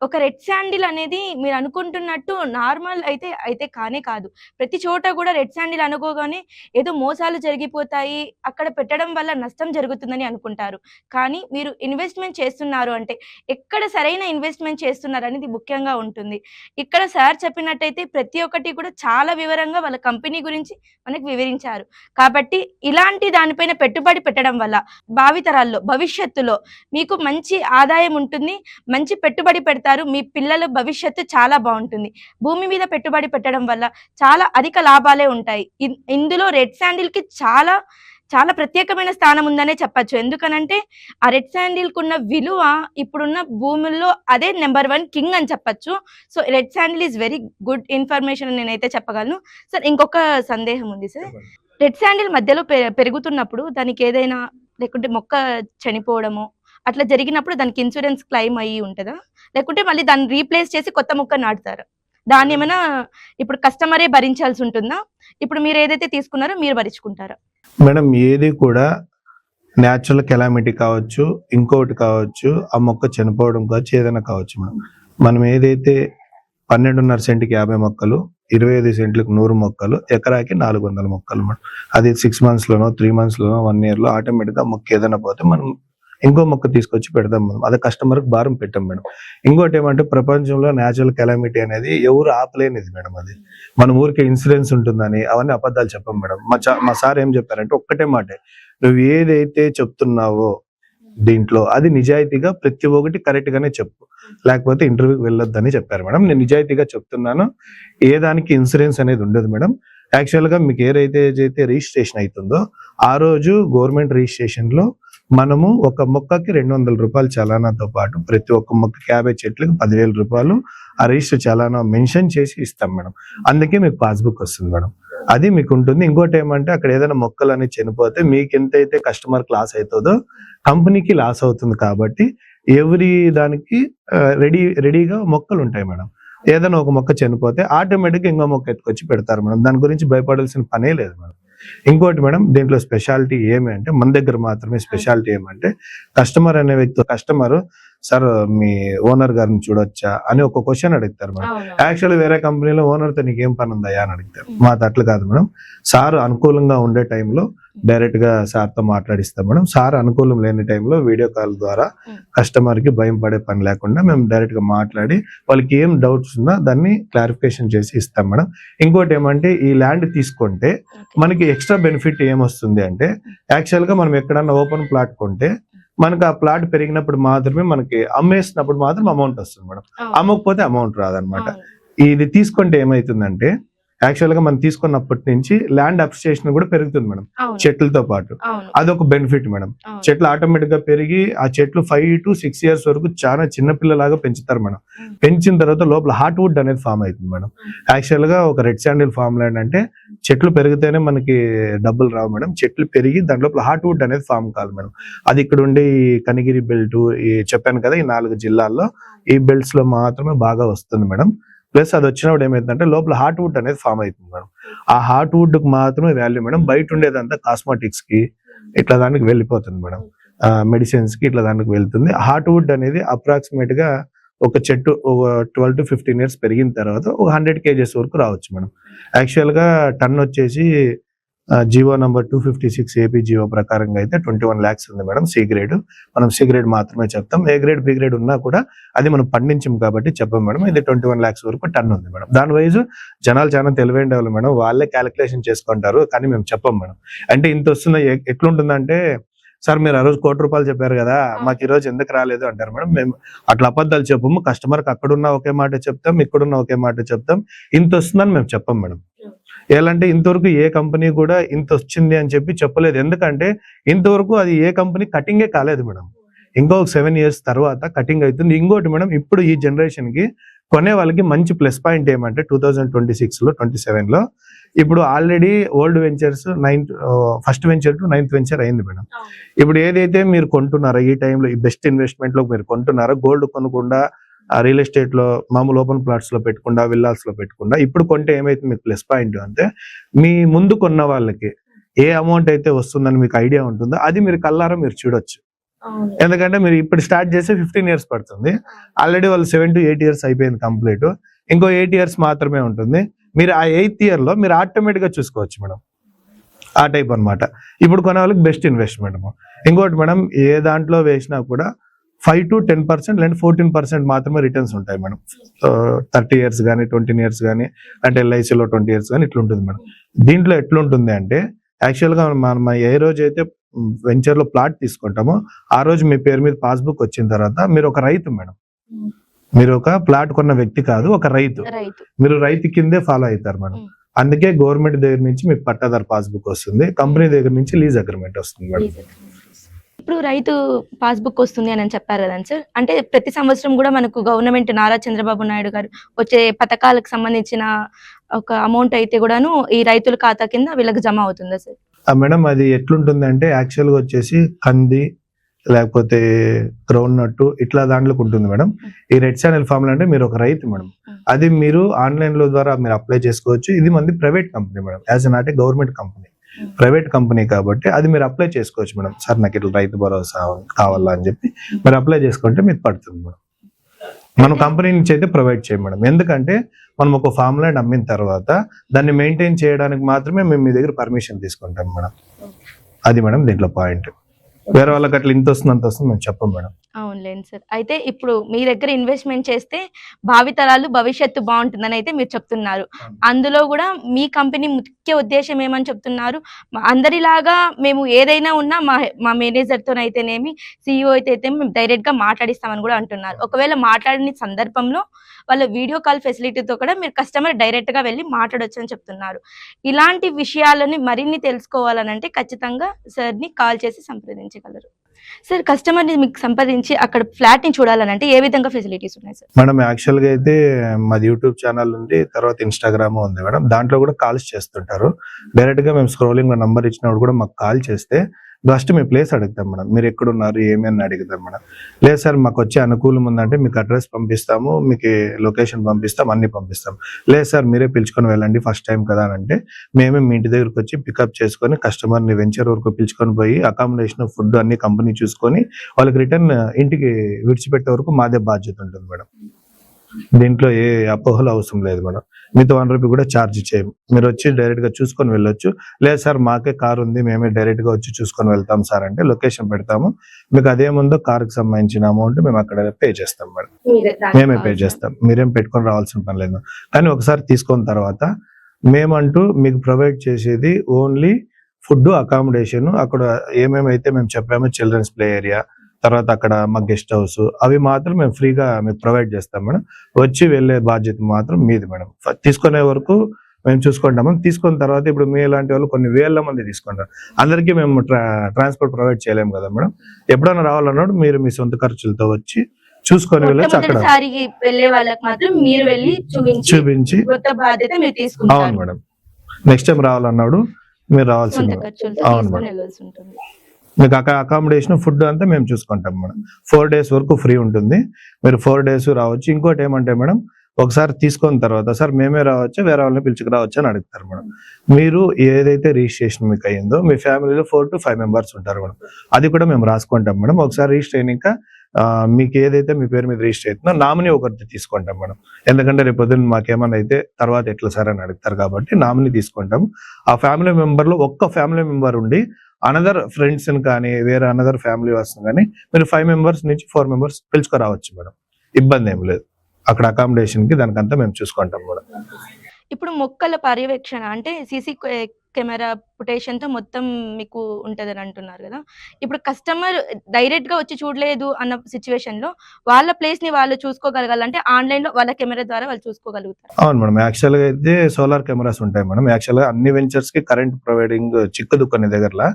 ఒక రెడ్ శాండిల్ అనేది మీరు అనుకుంటున్నట్టు నార్మల్ అయితే కానే కాదు. ప్రతి చోట కూడా రెడ్ శాండిల్ అనుకోగానే ఏదో మోసాలు జరిగిపోతాయి, అక్కడ పెట్టడం వల్ల నష్టం జరుగుతుందని అనుకుంటారు. కానీ మీరు ఇన్వెస్ట్మెంట్ చేస్తున్నారు అంటే ఎక్కడ సరైన ఇన్వెస్ట్మెంట్ చేస్తున్నారు అనేది ముఖ్యంగా ఉంటుంది. ఇక్కడ సార్ చెప్పినట్టయితే ప్రతి ఒక్కటి కూడా చాలా వివరంగా వాళ్ళ కంపెనీ గురించి మనకు వివరించారు. కాబట్టి ఇలాంటి దానిపైన పెట్టుబడి పెట్టడం వల్ల భావితరాల్లో భవిష్యత్తులో మీకు మంచి ఆదాయం ఉంటుంది, మంచి పెట్టుబడి పెడతారు, మీ పిల్లల భవిష్యత్తు చాలా బాగుంటుంది. భూమి మీద పెట్టుబడి పెట్టడం వల్ల చాలా అధిక లాభాలే ఉంటాయి. ఇందులో రెడ్ శాండిల్ కి చాలా చాలా ప్రత్యేకమైన స్థానం ఉందనే చెప్పచ్చు. ఎందుకనంటే ఆ రెడ్ శాండిల్ కున్న విలువ ఇప్పుడున్న భూముల్లో అదే నెంబర్ 1 కింగ్ అని చెప్పచ్చు. So red sandal is very good information నేనైతే చెప్పగలను. సార్ ఇంకొక సందేహం ఉంది సార్, రెడ్ శాండిల్ మధ్యలో పెరుగుతున్నప్పుడు దానికి ఏదైనా లేకుంటే మొక్క చనిపోవడము అట్లా జరిగినప్పుడు దానికి ఇన్సూరెన్స్ క్లెయిమ్ అయ్యి ఉంటుందా, లేకుంటే మళ్ళీ దాన్ని రీప్లేస్ చేసి కొత్త మొక్క నాటుతారా? దాన్ని ఏమైనా ఇప్పుడు కస్టమరే భరించాల్సి ఉంటుందా, ఇప్పుడు మీరు ఏదైతే తీసుకున్నారో మీరు భరించుకుంటారా? మేడం ఏది కూడా న్యాచురల్ కెలామిటీ కావచ్చు, ఇంకోటి కావచ్చు, ఆ మొక్క చనిపోవడం కావచ్చు, ఏదైనా కావచ్చు మేడం. మనం ఏదైతే 12.5 సెంట్కి 50 మొక్కలు, 25 సెంట్లకు 100 మొక్కలు, ఎకరాకి 400 మొక్కలు మేడం. అది 6 months లోనో 3 months లోనో 1 year లో ఆటోమేటిక్గా మొక్క ఏదైనా పోతే మనం ఇంకో మొక్క తీసుకొచ్చి పెడదాం మనం, అదే కస్టమర్కి భారం పెట్టాం మేడం. ఇంకోటి ఏమంటే ప్రపంచంలో న్యాచురల్ కెలామిటీ అనేది ఎవరు ఆపలేనిది మేడం. అది మన ఊరికి ఇన్సూరెన్స్ ఉంటుందని అవన్నీ అబద్ధాలు చెప్పాం మేడం. మా సార్ ఏం చెప్పారంటే ఒక్కటే మాట, నువ్వు ఏదైతే చెప్తున్నావో దీంట్లో అది నిజాయితీగా ప్రతి ఒక్కటి కరెక్ట్ గానే చెప్పు, లేకపోతే ఇంటర్వ్యూకి వెళ్ళొద్దని చెప్పారు మేడం. నేను నిజాయితీగా చెప్తున్నాను, ఏ దానికి ఇన్సూరెన్స్ అనేది ఉండదు మేడం. యాక్చువల్ గా మీకు ఏదైతే రిజిస్ట్రేషన్ అవుతుందో ఆ రోజు గవర్నమెంట్ రిజిస్ట్రేషన్ లో మనము ఒక మొక్కకి 200 రూపాయలు చలానాతో పాటు ప్రతి ఒక్క మొక్క 50 చెట్లకు 10,000 రూపాయలు ఆ రిజిస్టర్ చలానా మెన్షన్ చేసి ఇస్తాం మేడం. అందుకే మీకు పాస్బుక్ వస్తుంది మేడం, అది మీకు ఉంటుంది. ఇంకోటి ఏమంటే అక్కడ ఏదైనా మొక్కలు అనేది చనిపోతే మీకు ఎంతైతే కస్టమర్కి లాస్ అవుతుందో కంపెనీకి లాస్ అవుతుంది. కాబట్టి ఎవరి దానికి రెడీగా మొక్కలు ఉంటాయి మేడం. ఏదైనా ఒక మొక్క చనిపోతే ఆటోమేటిక్గా ఇంకో మొక్క ఎత్తుకొచ్చి పెడతారు మేడం, దాని గురించి భయపడాల్సిన పనే లేదు మేడం. ఇంకోటి మేడం దీంట్లో స్పెషాలిటీ ఏమి అంటే, మన దగ్గర మాత్రమే స్పెషాలిటీ ఏమంటే, కస్టమర్ అనే వ్యక్తి సార్ మీ ఓనర్ గారిని చూడొచ్చా అని ఒక క్వశ్చన్ అడుగుతారు మేడం. యాక్చువల్లీ వేరే కంపెనీలో ఓనర్తో నీకేం పని ఉందయ్యా అని అడుగుతారు. మాది అట్లా కాదు మేడం, సార్ అనుకూలంగా ఉండే టైంలో డైరెక్ట్ గా సార్తో మాట్లాడిస్తాం మేడం. సార్ అనుకూలం లేని టైంలో వీడియో కాల్ ద్వారా కస్టమర్ కి భయం పడే పని లేకుండా మేము డైరెక్ట్ గా మాట్లాడి వాళ్ళకి ఏం డౌట్స్ ఉన్నా దాన్ని క్లారిఫికేషన్ చేసి ఇస్తాం మేడం. ఇంకోటి ఏమంటే, ఈ ల్యాండ్ తీసుకుంటే మనకి ఎక్స్ట్రా బెనిఫిట్ ఏమొస్తుంది అంటే, యాక్చువల్ గా మనం ఎక్కడన్నా ఓపెన్ ప్లాట్ కొంటే మనకు ఆ ప్లాట్ పెరిగినప్పుడు మాత్రమే, మనకి అమ్మేసినప్పుడు మాత్రం అమౌంట్ వస్తుంది మేడం, అమ్మకపోతే అమౌంట్ రాదనమాట. ఇది తీసుకుంటే ఏమైతుందంటే, యాక్చువల్ గా మనం తీసుకున్నప్పటి నుంచి ల్యాండ్ అప్రిసియేషన్ కూడా పెరుగుతుంది మేడం అవును చెట్లతో పాటు. అవును అదొక బెనిఫిట్ మేడం. అవును చెట్లు ఆటోమేటిక్ గా పెరిగి ఆ చెట్లు 5 to 6 years వరకు చాలా చిన్న పిల్లలాగా పెంచుతారు మేడం. పెంచిన తర్వాత లోపల హార్ట్ వుడ్ అనేది ఫామ్ అవుతుంది మేడం. యాక్చువల్ గా ఒక రెడ్ శాండిల్ ఫామ్ ల్యాండ్ అంటే చెట్లు పెరిగితేనే మనకి డబ్బులు రావు మేడం. చెట్లు పెరిగి దాని లోపల హార్ట్ వుడ్ అనేది ఫామ్ కాదు మేడం. అది ఇక్కడ ఉండే ఈ కనిగిరి బెల్ట్ ఈ చెప్పాను కదా, ఈ 4 జిల్లాల్లో ఈ బెల్ట్స్ లో మాత్రమే బాగా వస్తుంది మేడం. ప్లస్ అది వచ్చినప్పుడు ఏమైందంటే లోపల హార్ట్ వుడ్ అనేది ఫామ్ అవుతుంది మేడం. ఆ హార్ట్ వుడ్ కు మాత్రమే వాల్యూ మేడం. బయట ఉండేదంతా కాస్మెటిక్స్ కి ఇట్లా దానికి వెళ్ళిపోతుంది మేడం. మెడిసిన్స్ కి ఇట్లా దానికి వెళ్తుంది. హార్ట్ వుడ్ అనేది అప్రాక్సిమేట్ గా ఒక చెట్టు ఒక 12 to 15 years పెరిగిన తర్వాత ఒక 100 kgs వరకు రావచ్చు మేడం. యాక్చువల్ గా టన్ వచ్చేసి జీవో నంబర్ 256 ఏపీ జీవో ప్రకారంగా అయితే 21 lakhs ఉంది మేడం. సి గ్రేడ్, మనం సి గ్రేడ్ మాత్రమే చెప్తాం. ఏ గ్రేడ్ బి గ్రేడ్ ఉన్నా కూడా అది మనం పండించం కాబట్టి చెప్పం మేడం. ఇది 21 lakhs వరకు టన్ ఉంది మేడం. దాని వైజ్ జనాలు చాలా తెలివైన వాళ్ళు మేడం, వాళ్ళే క్యాలిక్యులేషన్ చేసుకుంటారు కానీ మేము చెప్పం మేడం. అంటే ఇంత వస్తుంది ఎట్లుంటుందంటే, సార్ మీరు ఆ రోజు ₹1,00,00,000 చెప్పారు కదా, మాకు ఈ రోజు ఎందుకు రాలేదు అంటారు మేడం. మేము అట్లా అబద్ధాలు చెప్పము. కస్టమర్కి అక్కడున్న ఒకే మాట చెప్తాం, ఇక్కడున్న ఒకే మాట చెప్తాం. ఇంత వస్తుందని మేము చెప్పం మేడం. ఎలాంటి ఇంతవరకు ఏ కంపెనీ కూడా ఇంత వచ్చింది అని చెప్పి చెప్పలేదు. ఎందుకంటే ఇంతవరకు అది ఏ కంపెనీ కటింగే కాలేదు మేడం. ఇంకో 7 years తర్వాత కటింగ్ అవుతుంది. ఇంకోటి మేడం, ఇప్పుడు ఈ జనరేషన్ కి కొనే వాళ్ళకి మంచి ప్లస్ పాయింట్ ఏమంటే 2026 లో 27 లో ఇప్పుడు already old ventures first venture to 9th venture అయింది మేడం. ఇప్పుడు ఏదైతే మీరు కొంటున్నారో ఈ టైంలో ఈ బెస్ట్ ఇన్వెస్ట్మెంట్ లో మీరు కొంటున్నారో, గోల్డ్ కొనకుండా రియల్ ఎస్టేట్ లో మామూలు ఓపెన్ ప్లాట్స్ లో పెట్టకుండా విల్లాస్ లో పెట్టకుండా ఇప్పుడు కొంటే ఏమైతే మీకు ప్లస్ పాయింట్ అంటే, మీ ముందు కొన్న వాళ్ళకి ఏ అమౌంట్ అయితే వస్తుందని మీకు ఐడియా ఉంటుందో అది మీరు కల్లారా మీరు చూడొచ్చు. ఎందుకంటే మీరు ఇప్పుడు స్టార్ట్ చేస్తే 15 years పడుతుంది. ఆల్రెడీ వాళ్ళు 7 to 8 years అయిపోయింది కంప్లీట్. ఇంకో 8 years మాత్రమే ఉంటుంది. మీరు ఆ 8th year లో మీరు ఆటోమేటిక్ గా చూసుకోవచ్చు మేడం. ఆ టైప్ అన్నమాట. ఇప్పుడు కొనే వాళ్ళకి బెస్ట్ ఇన్వెస్ట్మెంట్. ఇంకోటి మేడం, ఏ దాంట్లో వేసినా కూడా 5 to 10% లేదా 14% మాత్రమే రిటర్న్స్ ఉంటాయి మేడం. 30 years కానీ 20 years కానీ అంటే ఎల్ఐసిలో 20 years కానీ ఇట్లా ఉంటుంది మేడం. దీంట్లో ఎట్లుంటుంది అంటే, యాక్చువల్ గా మనం ఏ రోజు అయితే వెంచర్ లో ప్లాట్ తీసుకుంటామో ఆ రోజు మీ పేరు మీద పాస్బుక్ వచ్చిన తర్వాత మీరు ఒక రైతు మేడం. మీరు ఒక ప్లాట్ కొన్న వ్యక్తి కాదు, ఒక రైతు. మీరు రైతు కిందే ఫాలో అవుతారు మేడం. అందుకే గవర్నమెంట్ దగ్గర నుంచి మీకు పట్టాదారు పాస్బుక్ వస్తుంది, కంపెనీ దగ్గర నుంచి లీజ్ అగ్రిమెంట్ వస్తుంది మేడం. ఇప్పుడు రైతు పాస్బుక్ వస్తుంది అని చెప్పారు కదండి సార్. అంటే ప్రతి సంవత్సరం కూడా మనకు గవర్నమెంట్ నారా చంద్రబాబు నాయుడు గారు వచ్చే పథకాలకు సంబంధించిన ఒక అమౌంట్ అయితే కూడాను ఈ రైతుల ఖాతా కింద వీళ్ళకి జమ అవుతుందా సార్? మేడం అది ఎట్లుంటుంది అంటే, యాక్చువల్ గా వచ్చేసి కంది లేకపోతే గ్రౌండ్ నట్టు ఇట్లా దాంట్లోకి ఉంటుంది మేడం. ఈ రెడ్ శాండిల్ ఫామ్ అంటే మీరు ఒక రైతు మేడం. అది మీరు ఆన్లైన్ లో ద్వారా మీరు అప్లై చేసుకోవచ్చు. ఇది మంది private company madam, as not a government company. Private company కాబట్టి అది మీరు అప్లై చేసుకోవచ్చు మేడం. సార్ నాకు ఇట్లా రైతు భరోసా కావాలా అని చెప్పి మీరు అప్లై చేసుకుంటే మీకు పడుతుంది మేడం. మనం కంపెనీ నుంచి అయితే ప్రొవైడ్ చేయం మేడం. ఎందుకంటే మనం ఒక ఫామ్ ల్యాండ్ అమ్మిన తర్వాత దాన్ని మెయింటైన్ చేయడానికి మాత్రమే మేము మీ దగ్గర పర్మిషన్ తీసుకుంటాం మేడం. అది మేడం దీంట్లో పాయింట్. వేరే వాళ్ళకి అట్లా ఇంత వస్తుంది అంత వస్తుంది మేము చెప్పం మేడం. అవునులేండి సార్. అయితే ఇప్పుడు మీ దగ్గర ఇన్వెస్ట్మెంట్ చేస్తే భావితరాలు భవిష్యత్తు బాగుంటుందని అయితే మీరు చెప్తున్నారు. అందులో కూడా మీ కంపెనీ ముఖ్య ఉద్దేశం ఏమని చెప్తున్నారు, అందరిలాగా మేము ఏదైనా ఉన్నా మా మేనేజర్తోనైతేనేమి CEO అయితే మేము డైరెక్ట్ గా మాట్లాడిస్తామని కూడా అంటున్నారు. ఒకవేళ మాట్లాడిన సందర్భంలో వాళ్ళ వీడియో కాల్ ఫెసిలిటీతో కూడా మీరు కస్టమర్ డైరెక్ట్ గా వెళ్ళి మాట్లాడొచ్చు అని చెప్తున్నారు. ఇలాంటి విషయాలని మరిన్ని తెలుసుకోవాలనంటే ఖచ్చితంగా సార్ని కాల్ చేసి సంప్రదించగలరు. సార్, కస్టమర్ ని మీకు సంప్రదించి అక్కడ ఫ్లాట్ ని చూడాలనంటే ఏ విధంగా ఫెసిలిటీస్ ఉన్నాయి సార్? మేడం యాక్చువల్ గా అయితే మాది యూట్యూబ్ ఛానల్ ఉంది, తర్వాత ఇన్స్టాగ్రామ్ ఉంది మేడం. దాంట్లో కూడా కాల్స్ చేస్తుంటారు. డైరెక్ట్ గా మేము స్క్రోలింగ్ లో నంబర్ ఇచ్చినప్పుడు కూడా మాకు కాల్ చేస్తే ఫస్ట్ మీ ప్లేస్ అడుగుతాం మేడం. మీరు ఎక్కడున్నారు ఏమి అని అడుగుతాం మేడం. లేదు సార్ మాకు వచ్చే అనుకూలం ఉందంటే మీకు అడ్రస్ పంపిస్తాము, మీకు లొకేషన్ పంపిస్తాం, అన్ని పంపిస్తాం. లేదు సార్ మీరే పిలుచుకొని వెళ్ళండి ఫస్ట్ టైం కదా అని అంటే మేమే మీ ఇంటి దగ్గరకు వచ్చి పికప్ చేసుకొని కస్టమర్ని వెంచర్ వరకు పిలుచుకొని పోయి అకామిడేషన్ ఫుడ్ అన్ని కంపెనీ చూసుకొని వాళ్ళకి రిటర్న్ ఇంటికి విడిచిపెట్టే వరకు మాదే బాధ్యత ఉంటుంది మేడం. దీంట్లో ఏ అపోహలు అవసరం లేదు మేడం. మీతో ₹1 కూడా ఛార్జ్ చేయము. మీరు వచ్చి డైరెక్ట్ గా చూసుకొని వెళ్ళొచ్చు. లేదు సార్ మాకే కార్ ఉంది మేమే డైరెక్ట్ గా వచ్చి చూసుకొని వెళ్తాం సార్ అంటే లొకేషన్ పెడతాము. మీకు అదేముందో కార్ కి సంబంధించిన అమౌంట్ మేము అక్కడ పే చేస్తాం మేడం. మేమే పే చేస్తాం. మీరేం పెట్టుకొని రావాల్సిన పని లేదు. కానీ ఒకసారి తీసుకున్న తర్వాత మేమంటూ మీకు ప్రొవైడ్ చేసేది ఓన్లీ ఫుడ్, అకామిడేషన్. అక్కడ ఏమేమైతే మేము చెప్పామో చిల్డ్రన్స్ ప్లే ఏరియా, తర్వాత అక్కడ మా గెస్ట్ హౌస్, అవి మాత్రం మేము ఫ్రీగా మీకు ప్రొవైడ్ చేస్తాం మేడం. వచ్చి వెళ్ళే బాధ్యత మాత్రం మీది మేడం. తీసుకునే వరకు మేము చూసుకుంటాము. తీసుకున్న తర్వాత ఇప్పుడు మీ ఇలాంటి వాళ్ళు కొన్ని వేల మంది తీసుకుంటారు. అందరికీ మేము ట్రాన్స్పోర్ట్ ప్రొవైడ్ చేయలేము కదా మేడం. ఎప్పుడైనా రావాలన్నాడు మీరు మీ సొంత ఖర్చులతో వచ్చి చూసుకొని వెళ్ళొచ్చు. అక్కడ మొట్టమొదటిసారి వెళ్ళే వాళ్ళకి మాత్రం మీరు వెళ్ళి చూపించి మొత్తం బాధ్యత మీరు అవును తీసుకుంటారు. మేడం, నెక్స్ట్ టైం రావాలన్నాడు మీరు సొంత రావాల్సింది. ఖర్చులతో అవును తీసుకొని మేడం. వెళ్ళాల్సి ఉంటుంది. మీకు అక్కడ అకామిడేషన్ ఫుడ్ అంతా మేము చూసుకుంటాం మేడం. 4 days వరకు ఫ్రీ ఉంటుంది. మీరు 4 days రావచ్చు. ఇంకోటి ఏమంటే మేడం, ఒకసారి తీసుకున్న తర్వాత సార్ మేమే రావచ్చా వేరే వాళ్ళని పిలుచుకు రావచ్చా అని అడుగుతారు మేడం. మీరు ఏదైతే రిజిస్ట్రేషన్ మీకు అయ్యిందో మీ ఫ్యామిలీలో 4 to 5 members ఉంటారు మేడం. అది కూడా మేము రాసుకుంటాం మేడం. ఒకసారి రిజిస్టర్ అయినాక మీకు ఏదైతే మీ పేరు మీద రిజిస్టర్ అవుతుందో నామినీ ఒకరిని తీసుకుంటాం మేడం. ఎందుకంటే రేపు పొద్దున్న మాకేమన్నా అయితే తర్వాత ఎట్లా సార్ అని అడుగుతారు కాబట్టి నామినీ తీసుకుంటాం. ఆ ఫ్యామిలీ మెంబర్లో ఒక్క ఫ్యామిలీ మెంబర్ ఉండి అనదర్ ఫ్రెండ్స్ కానీ వేరే అనదర్ ఫ్యామిలీ వస్తుంది కానీ మీరు 5 members నుంచి 4 members పిలుచుకురావచ్చు మేడం. ఇబ్బంది ఏం లేదు. అక్కడ అకామిడేషన్ కి దానికంతా మేము చూసుకుంటాం మేడం. ఇప్పుడు మొక్కల పర్యవేక్షణ అంటే సీసీ కెమెరా ఫుటేషన్ తో మొత్తం మీకు ఉంటదని అంటున్నారు కదా. ఇప్పుడు కస్టమర్ డైరెక్ట్ గా వచ్చి చూడలేదు అన్న సిచ్యువేషన్ లో వాళ్ళ ప్లేస్ ని వాళ్ళు చూసుకోగలగాలంటే ఆన్లైన్ లో వాళ్ళ కెమెరా ద్వారా వాళ్ళు చూసుకోగలుగుతారు. అవును మేడం, యాక్చువల్ గా అయితే సోలార్ కెమెరాస్ ఉంటాయి మేడం. యాక్చువల్ గా అన్ని వెంచర్స్ కి కరెంట్ ప్రొవైడింగ్ చిక్కదు కొన్ని దగ్గరలో.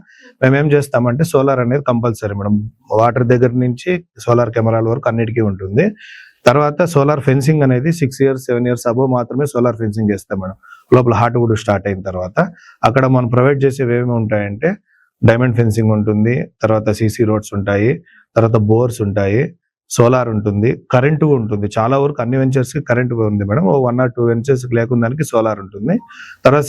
మేము ఏం చేస్తామంటే సోలార్ అనేది కంపల్సరీ మేడం. వాటర్ దగ్గర నుంచి సోలార్ కెమెరాల వరకు అన్నిటికీ ఉంటుంది. తర్వాత సోలార్ ఫెన్సింగ్ అనేది 6 years 7 years అబోవ్ మాత్రమే సోలార్ ఫెన్సింగ్ చేస్తాం మేడం. లోపల హాట్ వుడ్ స్టార్ట్ అయిన తర్వాత అక్కడ మనం ప్రొవైడ్ చేసేవి ఏమి ఉంటాయంటే డైమండ్ ఫెన్సింగ్ ఉంటుంది, తర్వాత సీసీ రోడ్స్ ఉంటాయి, తర్వాత బోర్స్ ఉంటాయి, సోలార్ ఉంటుంది, కరెంటు ఉంటుంది. చాలా వరకు అన్ని వెంచర్స్ కి కరెంటు ఉంది మేడం. 1 or 2 వెంచర్స్ లేకుండా దానికి సోలార్ ఉంటుంది. తర్వాత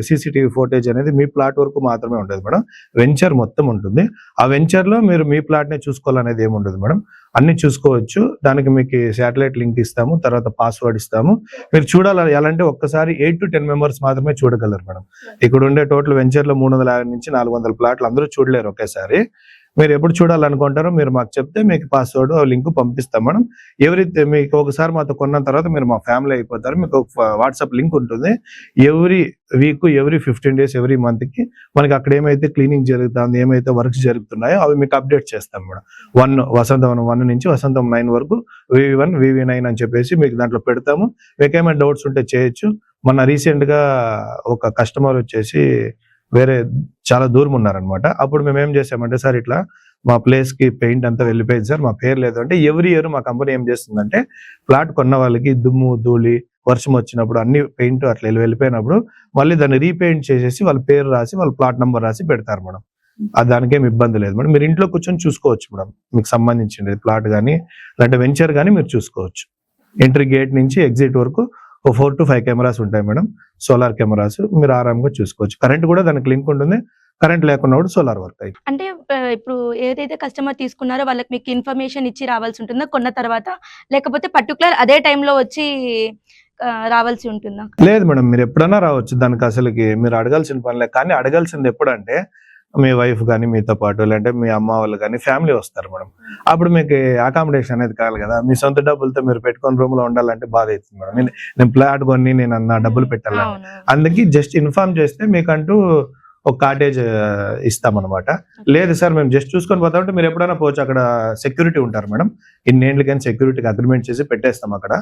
సీసీటీవీ ఫోటేజ్ అనేది మీ ప్లాట్ వరకు మాత్రమే ఉంటుంది మేడం. వెంచర్ మొత్తం ఉంటుంది. ఆ వెంచర్ లో మీరు మీ ప్లాట్ నే చూసుకోవాలనేది ఏమి ఉండదు మేడం. అన్ని చూసుకోవచ్చు. దానికి మీకు శాటిలైట్ లింక్ ఇస్తాము, తర్వాత పాస్వర్డ్ ఇస్తాము. మీరు చూడాలి ఎలాంటి ఒక్కసారి 8 to 10 members మాత్రమే చూడగలరు మేడం. ఇక్కడ ఉండే టోటల్ వెంచర్ లో 350 నుంచి 400 ప్లాట్లు అందరూ చూడలేరు ఒకేసారి. మీరు ఎప్పుడు చూడాలనుకుంటారో మీరు మాకు చెప్తే మీకు పాస్వర్డ్ లింక్ పంపిస్తాం మేడం. ఎవరైతే మీకు ఒకసారి మాతో కొన్న తర్వాత మీరు మా ఫ్యామిలీ అయిపోతారు. మీకు ఒక వాట్సాప్ లింక్ ఉంటుంది. Every week, every 15 days, every month కి మనకి అక్కడ ఏమైతే క్లీనింగ్ జరుగుతుంది, ఏమైతే వర్క్స్ జరుగుతున్నాయో అవి మీకు అప్డేట్ చేస్తాం మేడం. వసంతవనం 1 నుంచి వసంతం 9 వరకు VV1 VV9 అని చెప్పేసి మీకు దాంట్లో పెడతాము. మీకు ఏమైనా డౌట్స్ ఉంటే చేయొచ్చు. మొన్న రీసెంట్ గా ఒక కస్టమర్ వచ్చేసి వేరే చాలా దూరం ఉన్నారనమాట. అప్పుడు మేము ఏం చేసామంటే సార్ ఇట్లా మా ప్లేస్ కి పెయింట్ అంతా వెళ్ళిపోయింది సార్, మా పేరు లేదు అంటే ఎవ్రీ ఇయర్ మా కంపెనీ ఏం చేస్తుందంటే ప్లాట్ కొన్న వాళ్ళకి దుమ్ము ధూళి వర్షం వచ్చినప్పుడు అన్ని పెయింట్ అట్లా వెళ్ళిపోయినప్పుడు మళ్ళీ దాన్ని రీపెయింట్ చేసేసి వాళ్ళ పేరు రాసి వాళ్ళ ప్లాట్ నంబర్ రాసి పెడతారు మేడం. దానికేం ఇబ్బంది లేదు మేడం. మీరు ఇంట్లో కూర్చొని చూసుకోవచ్చు మేడం. మీకు సంబంధించింది ప్లాట్ కానీ లేదంటే వెంచర్ కానీ మీరు చూసుకోవచ్చు. ఎంట్రీ గేట్ నుంచి ఎగ్జిట్ వరకు 4 to 5 కెమెరాస్ ఉంటాయి మేడం. సోలార్ కెమెరాస్ మీరు ఆరాంగా చూసుకోవచ్చు. కరెంట్ కూడా దానికి లింక్ ఉంటుంది. కరెంట్ లేకుండా కూడా సోలార్ వర్క్ అయితే. అంటే ఇప్పుడు ఏదైతే కస్టమర్ తీసుకున్నారో వాళ్ళకి మీకు ఇన్ఫర్మేషన్ ఇచ్చి రావాల్సి ఉంటుందా కొన్న తర్వాత, లేకపోతే పర్టికులర్ అదే టైంలో వచ్చి రావాల్సి ఉంటుందా? లేదు మేడం, మీరు ఎప్పుడైనా రావచ్చు. దానికి అసలుకి మీరు అడగాల్సిన పని లేదు. కానీ అడగాల్సింది ఎప్పుడంటే మీ వైఫ్ కానీ మీతో పాటు లేదంటే మీ అమ్మ వాళ్ళు కానీ ఫ్యామిలీ వస్తారు మేడం. అప్పుడు మీకు అకామిడేషన్ అనేది కావాలి కదా. మీ సొంత డబ్బులతో మీరు పెట్టుకొని రూమ్ లో ఉండాలంటే బాధ అవుతుంది మేడం. నేను ప్లాట్ కొని నేను నా డబ్బులు పెట్టాలని. అందుకే జస్ట్ ఇన్ఫార్మ్ చేస్తే మీకంటూ ఒక కాటేజ్ ఇస్తామన్నమాట. లేదు సార్ మేము జస్ట్ చూసుకొని పోతామంటే మీరు ఎప్పుడైనా పోవచ్చు. అక్కడ సెక్యూరిటీ ఉంటారు మేడం. ఇన్నేళ్ళకైనా సెక్యూరిటీకి అగ్రిమెంట్ చేసి పెట్టేస్తాం అక్కడ.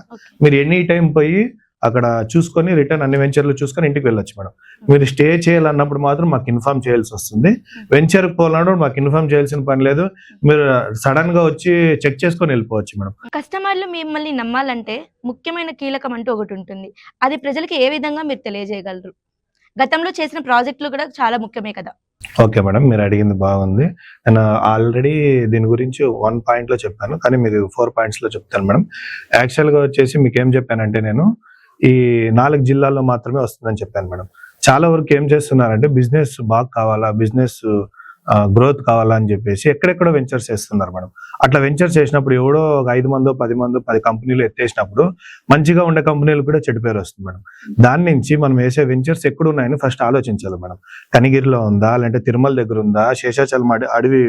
మీరు ఎనీ టైం పోయి అక్కడ చూసుకొని రిటర్న్ అన్ని వెంచర్లు చూసుకొని ఇంటికి వెళ్ళొచ్చు మేడం. మీరు స్టే చేయాలన్నప్పుడు మాత్రం మాకు ఇన్ఫార్మ్ చేయాల్సి వస్తుంది. వెంచర్కి పోవాలన్నప్పుడు మాకు ఇన్ఫార్మ్ చేయాల్సిన పని లేదు. మీరు సడన్ గా వచ్చి చెక్ చేసుకొని వెళ్ళిపోవచ్చు మేడం. కస్టమర్లు మిమ్మల్ని నమ్మాలంటే ముఖ్యమైన కీలకం అంటూ ఒకటి ఉంటుంది. అది ప్రజలకి ఏ విధంగా మీరు తెలియజేయగలరు? గతంలో చేసిన ప్రాజెక్టులు కూడా చాలా ముఖ్యమే కదా. ఓకే మేడం, మీరు అడిగింది బాగుంది. నేను ఆల్రెడీ దీని గురించి 1 point లో చెప్పాను, కానీ మీరు 4 points లో చెప్తాను మేడం. యాక్చువల్ గా వచ్చేసి మీకు ఏం చెప్పానంటే నేను ఈ 4 జిల్లాల్లో మాత్రమే వస్తుందని చెప్పాను మేడం. చాలా వరకు ఏం చేస్తున్నారంటే బిజినెస్ బాగా కావాలా, బిజినెస్ గ్రోత్ కావాలా అని చెప్పేసి ఎక్కడెక్కడో వెంచర్స్ చేస్తున్నారు మేడం. అట్లా వెంచర్స్ చేసినప్పుడు ఎవడో 5 మందో 10 మందో 10 కంపెనీలు ఎత్తేసినప్పుడు మంచిగా ఉండే కంపెనీలు కూడా చెడు పేరు వస్తుంది మేడం. దాని నుంచి మనం వేసే వెంచర్స్ ఎక్కడ ఉన్నాయని ఫస్ట్ ఆలోచించాలి మేడం. కనిగిరిలో ఉందా, లేదంటే తిరుమల దగ్గర ఉందా, శేషాచలం అడవి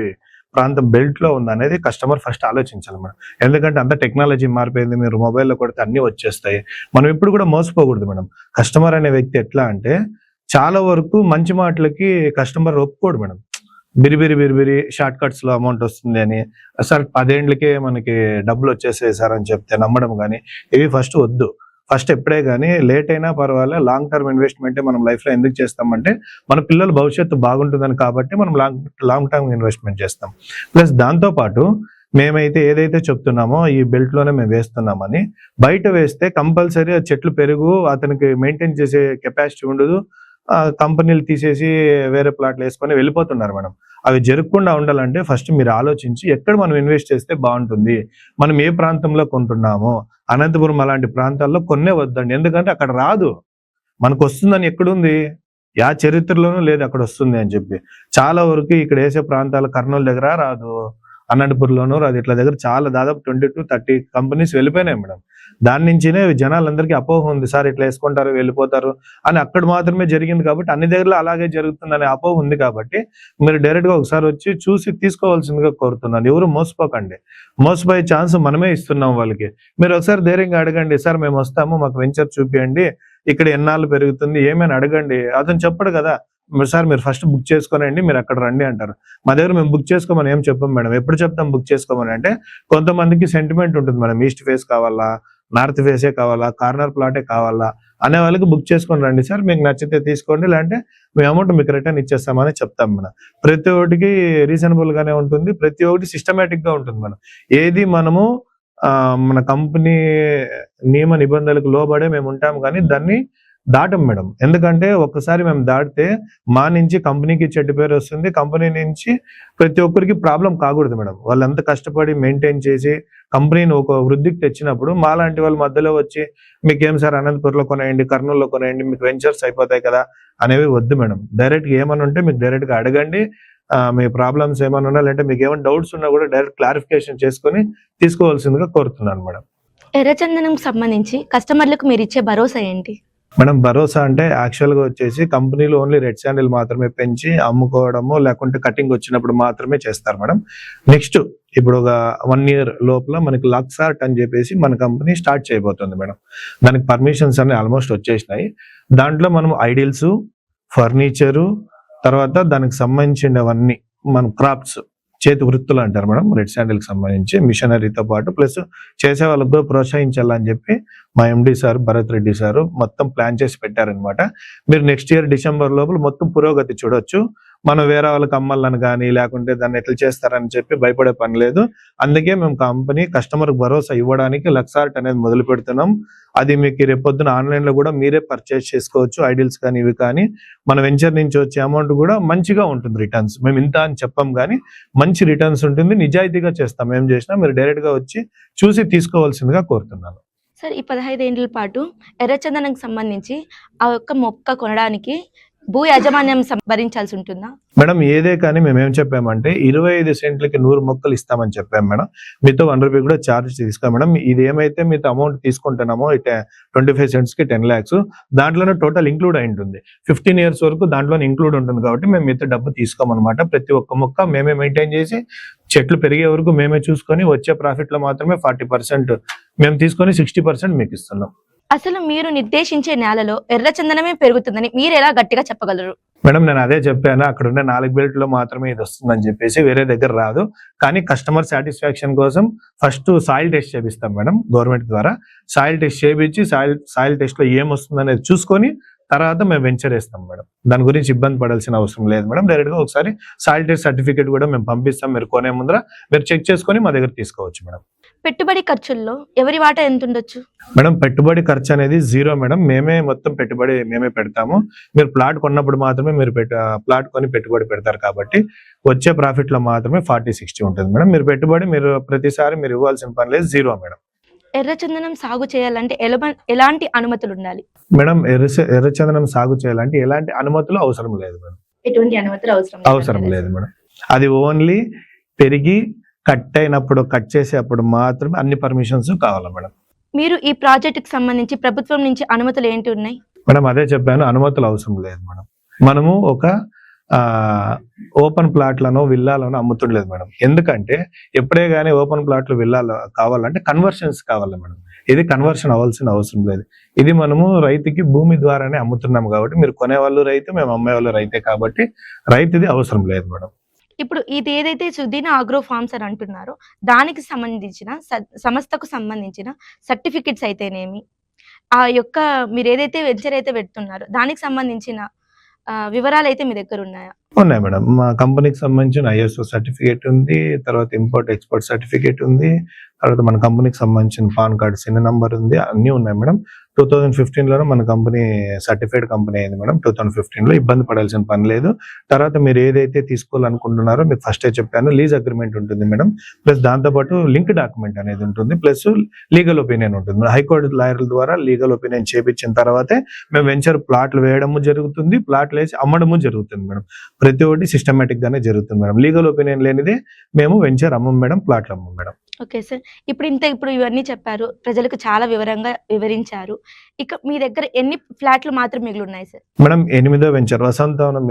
ప్రాంతం బెల్ట్ లో ఉందా అనేది కస్టమర్ ఫస్ట్ ఆలోచించాలి మేడం. ఎందుకంటే అంత టెక్నాలజీ మారిపోయింది. మీరు మొబైల్లో కొడితే అన్ని వచ్చేస్తాయి. మనం ఇప్పుడు కూడా మోసపోకూడదు మేడం. కస్టమర్ అనే వ్యక్తి ఎట్లా అంటే చాలా వరకు మంచి మాటలకి కస్టమర్ ఒప్పుకోడు మేడం. బిరిబిరి షార్ట్ కట్స్ లో అమౌంట్ వస్తుంది అని సార్ 10 ఏళ్ళకే మనకి డబ్బులు వచ్చేసాయి సార్ అని చెప్తే నమ్మడం కానీ ఇవి ఫస్ట్ వద్దు. ఫస్ట్ ఎప్పుడే గానీ లేట్ అయినా పర్వాలే లాంగ్ టర్మ్ ఇన్వెస్ట్‌మెంటే మనం లైఫ్‌లో ఎందుకు చేస్తామంటే, మన పిల్లల భవిష్యత్తు బాగుంటుందని కాబట్టి మనం లాంగ్ టర్మ్ ఇన్వెస్ట్‌మెంట్ చేస్తాం. ప్లస్ దాంతో పాటు మేమైతే ఏదైతే చెప్తున్నామో ఈ బెల్ట్‌లోనే మేము వేస్తున్నామని, బయట వేస్తే కంపల్సరీ ఆ చెట్లు పెరుగు అతనికి మెయింటైన్ చేసే కెపాసిటీ ఉండదు. కంపెనీలు తీసేసి వేరే ప్లాట్లు వేసుకొని వెళ్ళిపోతున్నారు మేడం. అవి జరగకుండా ఉండాలంటే ఫస్ట్ మీరు ఆలోచించి ఎక్కడ మనం ఇన్వెస్ట్ చేస్తే బాగుంటుంది, మనం ఏ ప్రాంతంలో కొంటున్నామో, అనంతపురం అలాంటి ప్రాంతాల్లో కొన్నే వద్దండి. ఎందుకంటే అక్కడ రాదు. మనకు వస్తుందని ఎక్కడుంది? యా చరిత్రలోనూ లేదు అక్కడ వస్తుంది అని చెప్పి. చాలా వరకు ఇక్కడ వేసే ప్రాంతాలు కర్నూలు దగ్గర రాదు, అనంతపురంలోనూ రాదు. ఇట్లా దగ్గర చాలా దాదాపు 20-30 కంపెనీస్ వెళ్ళిపోయినాయి మేడం. దాని నుంచినే జనాలందరికీ అపోహ ఉంది. సార్ ఇట్లా వేసుకుంటారు వెళ్ళిపోతారు అని. అక్కడ మాత్రమే జరిగింది కాబట్టి అన్ని దగ్గరలో అలాగే జరుగుతుందనే అపోహ ఉంది కాబట్టి మీరు డైరెక్ట్‌గా ఒకసారి వచ్చి చూసి తీసుకోవాల్సిందిగా కోరుతున్నాను. ఎవరు మోసపోకండి. మోసపోయే ఛాన్స్ మనమే ఇస్తున్నాం వాళ్ళకి. మీరు ఒకసారి ధైర్యంగా అడగండి. సార్ మేము వస్తాము, మాకు వెంచర్ చూపియండి, ఇక్కడ ఎన్నాళ్ళు పెరుగుతుంది ఏమని అడగండి. అతను చెప్పడు కదా, సార్ మీరు ఫస్ట్ బుక్ చేసుకోనండి, మీరు అక్కడ రండి అంటారు. మా దగ్గర మేము బుక్ చేసుకోమని ఏం చెప్పం మేడం. ఎప్పుడు చెప్తాం బుక్ చేసుకోమని అంటే, కొంతమందికి సెంటిమెంట్ ఉంటుంది మేడం. ఈస్ట్ ఫేస్ కావాలా, నార్త్ ఫేసే కావాలా, కార్నర్ ప్లాటే కావాలా అనే వాళ్ళకి బుక్ చేసుకొని రండి సార్, మీకు నచ్చితే తీసుకోండి, లేదంటే మీ అమౌంట్ మీకు రిటర్న్ ఇచ్చేస్తామని చెప్తాం మేడం. ప్రతి ఒక్కటికి రీజనబుల్ గానే ఉంటుంది, ప్రతి ఒక్కటి సిస్టమేటిక్ గా ఉంటుంది మేడం. ఏది మనము మన కంపెనీ నియమ నిబంధనలకు లోబడే మేము ఉంటాం కానీ దాన్ని దాటం మేడం. ఎందుకంటే ఒక్కసారి మేము దాటితే మా నుంచి కంపెనీకి చెడ్డ పేరు వస్తుంది, కంపెనీ నుంచి ప్రతి ఒక్కరికి ప్రాబ్లం కాకూడదు మేడం. వాళ్ళంతా కష్టపడి మెయింటైన్ చేసి కంపెనీని ఒక వృద్ధికి తెచ్చినప్పుడు మాలాంటి వాళ్ళు మధ్యలో వచ్చి మీకేం సార్ అనంతపురంలో కొనేయండి, కర్నూలులో కొనేయండి, మీకు వెంచర్స్ అయిపోతాయి కదా అనేవి వద్దు మేడం. డైరెక్ట్‌గా ఏమన్నా ఉంటే మీకు డైరెక్ట్‌గా అడగండి. మీ ప్రాబ్లమ్స్ ఏమన్నా ఉన్నా, లేదంటే మీకు ఏమైనా డౌట్స్ ఉన్నా కూడా డైరెక్ట్ క్లారిఫికేషన్ చేసుకొని తీసుకోవాల్సిందిగా కోరుతున్నాను మేడం. ఎర్రచందనంకి సంబంధించి కస్టమర్లకు మీరిచ్చే భరోసా ఏంటి? మేడం భరోసా అంటే యాక్చువల్‌గా వచ్చేసి కంపెనీలు ఓన్లీ రెడ్ శాండిల్ మాత్రమే పెంచి అమ్ముకోవడము, లేకుంటే కటింగ్ వచ్చినప్పుడు మాత్రమే చేస్తారు మేడం. నెక్స్ట్ ఇప్పుడు ఒక 1 ఇయర్ లోపల మనకి లక్స్ ఆర్ట్ అని చెప్పేసి మన కంపెనీ స్టార్ట్ చేయబోతుంది మేడం. దానికి పర్మిషన్స్ అన్ని ఆల్మోస్ట్ వచ్చేసినాయి. దాంట్లో మనం ఐడిల్స్, ఫర్నిచరు, తర్వాత దానికి సంబంధించినవన్నీ మన క్రాఫ్ట్స్, చేతి వృత్తులు అంటారు మేడం. రెడ్ శాండిల్‌కి సంబంధించి మిషనరీతో పాటు ప్లస్ చేసే వాళ్ళకి కూడా ప్రోత్సహించాలని చెప్పి మా MD sir Bharat Reddy sir మొత్తం ప్లాన్ చేసి పెట్టారనమాట. మీరు నెక్స్ట్ ఇయర్ డిసెంబర్ లోపల మొత్తం పురోగతి చూడొచ్చు. మనం వేరే వాళ్ళకి అమ్మాలని కానీ, లేకుంటే దాన్ని ఎట్లా చేస్తారని చెప్పి భయపడే పని లేదు. అందుకే మేము కంపెనీ కస్టమర్‌కి భరోసా ఇవ్వడానికి లక్సార్ట్ అనేది మొదలు పెడుతున్నాం. అది మీకు రేపొద్దున ఆన్‌లైన్‌లో కూడా మీరే పర్చేస్ చేసుకోవచ్చు. ఐడిల్స్ కానీ ఇవి కానీ మన వెంచర్ నుంచి వచ్చే అమౌంట్ కూడా మంచిగా ఉంటుంది రిటర్న్స్. మేము ఇంత అని చెప్పం కానీ మంచి రిటర్న్స్ ఉంటుంది. నిజాయితీగా చేస్తాం. ఏం చేసినా మీరు డైరెక్ట్‌గా వచ్చి చూసి తీసుకోవాల్సిందిగా కోరుతున్నాను. సార్ ఈ 15 ఏండ్ల పాటు ఎర్రచందనంకి సంబంధించి ఆ యొక్క మొక్క కొనడానికి భూ యాజమాన్యం భరించాల్సి ఉంటుందా? మేడం ఏదే కానీ మేమేం చెప్పామంటే 25 సెంట్లకి 100 మొక్కలు ఇస్తామని చెప్పాం మేడం. మీతో ₹1 కూడా ఛార్జ్ తీసుకోం మేడం. ఇది ఏమైతే మీతో అమౌంట్ తీసుకుంటున్నామో 25 సెంట్స్‌కి 10 lakhs దాంట్లోనే టోటల్ ఇంక్లూడ్ అయి ఉంటుంది. 15 ఇయర్స్ వరకు దాంట్లోనే ఇంక్లూడ్ ఉంటుంది కాబట్టి మేము మీతో డబ్బు తీసుకోమన్నమాట. ప్రతి ఒక్క మొక్క మేమే మెయింటైన్ చేసి చెట్లు పెరిగే వరకు మేమే చూసుకొని వచ్చే ప్రాఫిట్ లో మాత్రమే 40% మేము తీసుకొని 60% మీకు ఇస్తున్నాం. అసలు మీరు నిర్దేశించే నేలలో ఎర్రచందనమే పెరుగుతుందని మీరు ఎలా గట్టిగా చెప్పగలరు? మేడం నేను అదే చెప్పాను, అక్కడ ఉన్న 4 బెల్ట్లో మాత్రమే ఇది వస్తుందని చెప్పేసి వేరే దగ్గర రాదు. కానీ కస్టమర్ సాటిస్ఫాక్షన్ కోసం ఫస్ట్ సాయిల్ టెస్ట్ చేపిస్తాం మేడం గవర్నమెంట్ ద్వారా. సాయిల్ టెస్ట్ చేయించి సాయిల్ టెస్ట్ లో ఏమొస్తుందనేది చూసుకొని తర్వాత మేము వెంచర్ వేస్తాం మేడం. దాని గురించి ఇబ్బంది పడాల్సిన అవసరం లేదు మేడం. డైరెక్ట్ గా ఒకసారి సాయిల్ టెస్ట్ సర్టిఫికేట్ కూడా మేము పంపిస్తాం. మీరు కొనే ముందర మీరు చెక్ చేసుకొని మా దగ్గర తీసుకోవచ్చు మేడం. పెట్టుబడి ఖర్చుల్లో ఎవరి వాటా ఎంత ఉండొచ్చు? మేడం పెట్టుబడి ఖర్చు అనేది 0 మేడం. మేమే మొత్తం పెట్టుబడి మేమే పెడతాము. మీరు ప్లాట్ కొన్నప్పుడు మాత్రమే మీరు ప్లాట్ కొని పెట్టుబడి పెడతారు కాబట్టి వచ్చే ప్రాఫిట్ లో మాత్రమే 40-60 ఉంటుంది మేడం. మీరు పెట్టుబడి మీరు ప్రతిసారి మీరు ఇవ్వాల్సిన పని లేదు, 0 మేడం. ఎర్రచందనం సాగు చేయాలంటే ఎలాంటి అనుమతులు ఉండాలి? మేడం ఎర్రచందనం సాగు చేయాలంటే ఎలాంటి అనుమతులు అవసరం లేదు మేడం. ఎటువంటి అనుమతులు అవసరం లేదు మేడం. అది ఓన్లీ పెరిగి కట్ అయినప్పుడు, కట్ చేసేటప్పుడు మాత్రమే అన్ని పర్మిషన్స్ కావాలి మేడం. మీరు ఈ ప్రాజెక్టుకి సంబంధించి ప్రభుత్వం నుంచి అనుమతులు ఏంటి ఉన్నాయి? మేడం అదే చెప్పాను, అనుమతులు అవసరం లేదు మేడం. మనము ఒక ఓపెన్ ప్లాట్లను విల్లాలను అమ్ముతుండలేదు మేడం. ఎందుకంటే ఎప్పుడే గానీ ఓపెన్ ప్లాట్లు విల్లాలు కావాలంటే కన్వర్షన్స్ కావాలి మేడం. ఇది కన్వర్షన్ అవ్వాల్సిన అవసరం లేదు. ఇది మనము రైతుకి భూమి ద్వారానే అమ్ముతున్నాం కాబట్టి మీరు కొనేవాళ్ళు రైతు, మేము అమ్మేవాళ్ళు రైతే కాబట్టి రైతుది అవసరం లేదు మేడం. ఇప్పుడు ఇది ఏదైతే సుదీన ఆగ్రో ఫార్మ్స్ అని అంటున్నారో దానికి సంబంధించిన సంస్థకు సంబంధించిన సర్టిఫికెట్స్ అయితేనేమి, ఆ యొక్క మీరేదైతే వెంచర్ అయితే పెడుతున్నారో దానికి సంబంధించిన వివరాలైతే మీ దగ్గర ఉన్నాయా? ఉన్నాయి మేడం. మా కంపెనీకి సంబంధించిన ఐఎస్ఓ సర్టిఫికేట్ ఉంది. తర్వాత ఇంపోర్ట్, ఎక్స్‌పోర్ట్ సర్టిఫికేట్ ఉంది. తర్వాత మన కంపెనీకి సంబంధించిన పాన్ కార్డ్ సిన్ నంబర్ ఉంది. అన్నీ ఉన్నాయి మేడం. 2015లోనే మన కంపెనీ సర్టిఫైడ్ కంపెనీ అయింది మేడం. 2015లో ఇబ్బంది పడాల్సిన పని లేదు. తర్వాత మీరు ఏదైతే తీసుకోవాలనుకుంటున్నారో మీకు ఫస్టే చెప్పాను. లీజ్ అగ్రీమెంట్ ఉంటుంది మేడం. ప్లస్ దాంతో పాటు లింక్ డాక్యుమెంట్ అనేది ఉంటుంది. ప్లస్ లీగల్ ఒపీనియన్ ఉంటుంది. హైకోర్టు లాయర్ల ద్వారా లీగల్ ఒపీనియన్ చేపించిన తర్వాతే మేము వెంచర్ ప్లాట్లు వేయడము జరుగుతుంది. ప్లాట్లు వేసి అమ్మడము జరుగుతుంది మేడం. ప్రతి ఒక్కటి సిస్టమేటిక్ గానే జరుగుతుంది మేడం. లీగల్ ఒపీనియన్ లేనిదే మేము వెంచర్ అమ్మం మేడం, ప్లాట్లు అమ్మం మేడం. Okay sir. ఇప్పుడు ఇవన్నీ చెప్పారు. ప్రజలకు చాలా వివరంగా వివరించారు. ఇక మీ దగ్గర ఎన్ని ఫ్లాట్లు మాత్రం మిగిలున్నాయి సార్? మేడం 8వ వెంచర్ వసంతవనం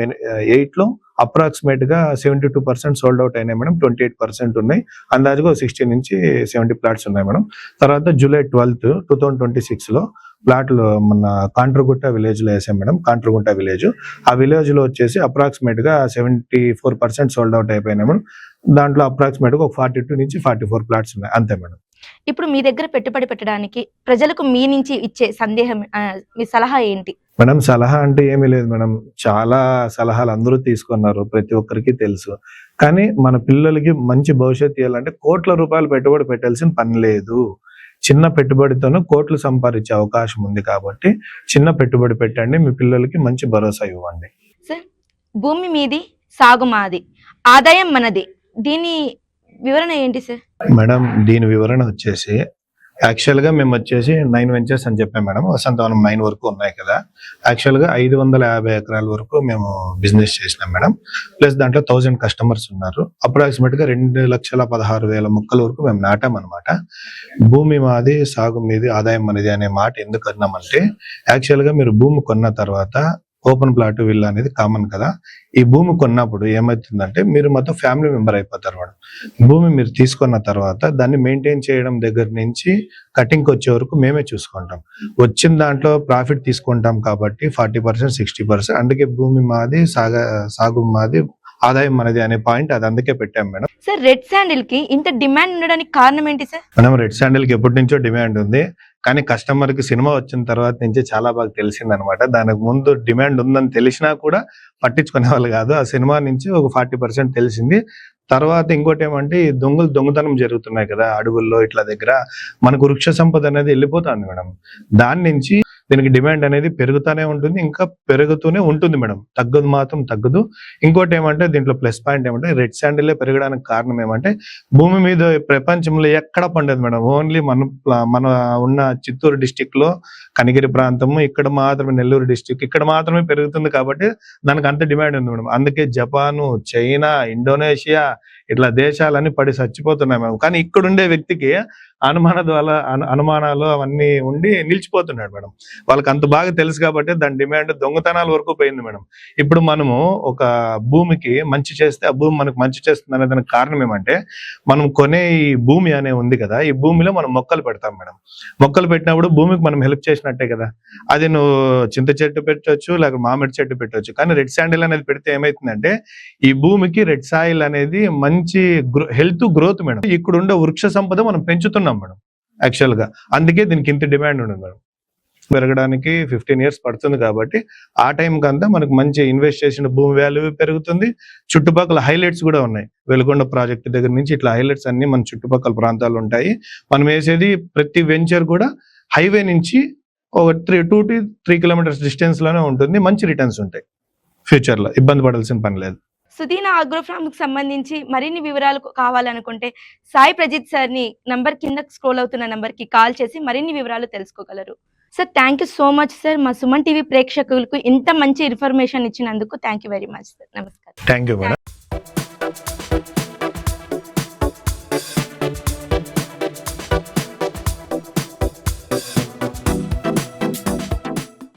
8లో అప్రాక్సిమేట్ గా 72% సోల్డ్ అవుట్ అయినాయి మేడం. 28% ఉన్నాయి. అందాజుగా 60 నుంచి 70 ప్లాట్స్ ఉన్నాయి మేడం. తర్వాత జూలై 12, 2026లో ప్లాట్లు మన కాంట్రగుట్ట విలేజ్ లో వేసాం మేడం. కాంట్రగుట్ట విలేజ్, ఆ విలేజ్ లో వచ్చేసి అప్రాక్సిమేట్ గా 74% సోల్డ్ అవుట్ అయిపోయినాయి మేడం. దాంట్లో అప్రాక్సిమేట్ గా ఒక 42 నుంచి 44 ప్లాట్స్ ఉన్నాయి అంతే మేడం. ఇప్పుడు మీ దగ్గర పెట్టుబడి పెట్టడానికి ప్రజలకు మీ నుంచి ఇచ్చే సందేహం మీ సలహా ఏంటి? మేడం సలహా అంటే ఏమీ లేదు మేడం. చాలా సలహాలు అందరూ తీసుకున్నారు, ప్రతి ఒక్కరికి తెలుసు. కానీ మన పిల్లలకి మంచి భవిష్యత్తు ఇవ్వాలంటే కోట్ల రూపాయలు పెట్టుబడి పెట్టాల్సిన పని లేదు. చిన్న పెట్టుబడితోనే కోట్లు సంపాదించే అవకాశం ఉంది కాబట్టి చిన్న పెట్టుబడి పెట్టండి, మీ పిల్లలకి మంచి భరోసా ఇవ్వండి. సార్, భూమి మీది, సాగు మాది, ఆదాయం మనది, దీని వివరణ ఏంటి సార్? మేడం దీని వివరణ వచ్చేసి యాక్చువల్ గా మేము వచ్చేసి 9 వెంచర్స్ అని చెప్పాం మేడం. వసంతవనం 9 వరకు ఉన్నాయి కదా. యాక్చువల్ గా 550 ఎకరాల వరకు మేము బిజినెస్ చేసినాం మేడం. ప్లస్ దాంట్లో 1000 కస్టమర్స్ ఉన్నారు. అప్రాక్సిమేట్ గా 2,16,000 మొక్కల వరకు మేము నాటాం అనమాట. భూమి మాది, సాగు మీది, ఆదాయం మనది అనే మాట ఎందుకు అన్నామంటే యాక్చువల్ గా మీరు భూమి కొన్న తర్వాత ఓపెన్ ప్లాట్ విల్లా అనేది కామన్ కదా. ఈ భూమి కొన్నప్పుడు ఏమవుతుందంటే మీరు మొత్తం ఫ్యామిలీ మెంబర్ అయిపోతారు మేడం. భూమి మీరు తీసుకున్న తర్వాత దాన్ని మెయింటైన్ చేయడం దగ్గర నుంచి కటింగ్ వచ్చే వరకు మేమే చూసుకుంటాం. వచ్చిన దాంట్లో ప్రాఫిట్ తీసుకుంటాం కాబట్టి 40%, 60%. అందుకే భూమి మాది, సాగు మాది, ఆదాయం మనది అనే పాయింట్ అది అందుకే పెట్టాం మేడం. సార్, రెడ్ శాండిల్ కి ఇంత డిమాండ్ ఉండడానికి కారణం ఏంటి సార్? మనం రెడ్ శాండిల్ కి ఎప్పటి నుంచో డిమాండ్ ఉంది. కానీ కస్టమర్ కి సినిమా వచ్చిన తర్వాత నుంచి చాలా బాగా తెలిసింది అనమాట. దానికి ముందు డిమాండ్ ఉందని తెలిసినా కూడా పట్టించుకునే వాళ్ళు కాదు. ఆ సినిమా నుంచి ఒక 40% తెలిసింది. తర్వాత ఇంకోటి ఏమంటే ఈ దొంగతనం జరుగుతున్నాయి కదా అడవుల్లో ఇట్లా దగ్గర, మనకు వృక్ష సంపద అనేది వెళ్ళిపోతుంది మేడం. దాని నుంచి దీనికి డిమాండ్ అనేది పెరుగుతూనే ఉంటుంది, ఇంకా పెరుగుతూనే ఉంటుంది మేడం. తగ్గదు, మాత్రం తగ్గదు. ఇంకోటి ఏమంటే దీంట్లో ప్లస్ పాయింట్ ఏమంటే రెడ్ శాండిల్ పెరగడానికి కారణం ఏమంటే భూమి మీద ప్రపంచంలో ఎక్కడ పండదు మేడం. ఓన్లీ మన ఉన్న చిత్తూరు డిస్టిక్ లో కనిగిరి ప్రాంతము, ఇక్కడ మాత్రమే నెల్లూరు డిస్టిక్, ఇక్కడ మాత్రమే పెరుగుతుంది కాబట్టి దానికి అంత డిమాండ్ ఉంది మేడం. అందుకే జపాను, చైనా, ఇండోనేషియా ఇట్లా దేశాలన్నీ పడి చచ్చిపోతున్నాయి మేడం. కానీ ఇక్కడ ఉండే వ్యక్తికి అనుమానాలు అవన్నీ ఉండి నిలిచిపోతున్నాడు మేడం. వాళ్ళకి అంత బాగా తెలుసు కాబట్టి దాని డిమాండ్ దొంగతనాల వరకు పోయింది మేడం. ఇప్పుడు మనము ఒక భూమికి మంచి చేస్తే ఆ భూమి మనకు మంచి చేస్తుంది అనే దానికి కారణం ఏమంటే మనం కొనే ఈ భూమి అనే ఉంది కదా, ఈ భూమిలో మనం మొక్కలు పెడతాం మేడం. మొక్కలు పెట్టినప్పుడు భూమికి మనం హెల్ప్ చేసినట్టే కదా. అది నువ్వు చింత చెట్టు పెట్టవచ్చు, లేక మామిడి చెట్టు పెట్టవచ్చు. కానీ రెడ్ శాండిల్ అనేది పెడితే ఏమైతుందంటే ఈ భూమికి రెడ్ సాయిల్ అనేది మంచి హెల్త్ గ్రోత్ మేడం. ఇక్కడ ఉండే వృక్ష సంపద మనం పెంచుతున్నాం మేడం యాక్చువల్ గా. అందుకే దీనికి ఇంత డిమాండ్ ఉంది మేడం. పెరగడానికి 15 years పడుతుంది కాబట్టి ఆ టైం కంతా మనకు మంచి ఇన్వెస్ట్ చేసిన భూమి వాల్యూ పెరుగుతుంది. చుట్టుపక్కల హైలైట్స్ కూడా ఉన్నాయి. వెలుగొండ ప్రాజెక్ట్ దగ్గర నుంచి ఇట్లా హైలైట్స్ అన్ని మన చుట్టుపక్కల ప్రాంతాలు ఉంటాయి. మనం వేసేది ప్రతి వెంచర్ కూడా హైవే నుంచి ఒక 2 to 3 kilometers డిస్టెన్స్ లోనే ఉంటుంది. మంచి రిటర్న్స్ ఉంటాయి. ఫ్యూచర్ లో ఇబ్బంది పడాల్సిన పని లేదు. సుదీనా ఆగ్రోఫార్మ్ కి సంబంధించి మరిన్ని వివరాలు కావాలనుకుంటే సాయి ప్రజిత్ సార్ ని నంబర్ కింద స్క్రోల్ అవుతున్న నంబర్ కి కాల్ చేసి మరిన్ని వివరాలు తెలుసుకోగలరు. Sir, thank you so much sir. మా సుమన్ టీవీ ప్రేక్షకులకు ఇంత మంచి ఇన్ఫర్మేషన్ ఇచ్చినందుకు thank you very much sir. నమస్కారం. Thank you madam.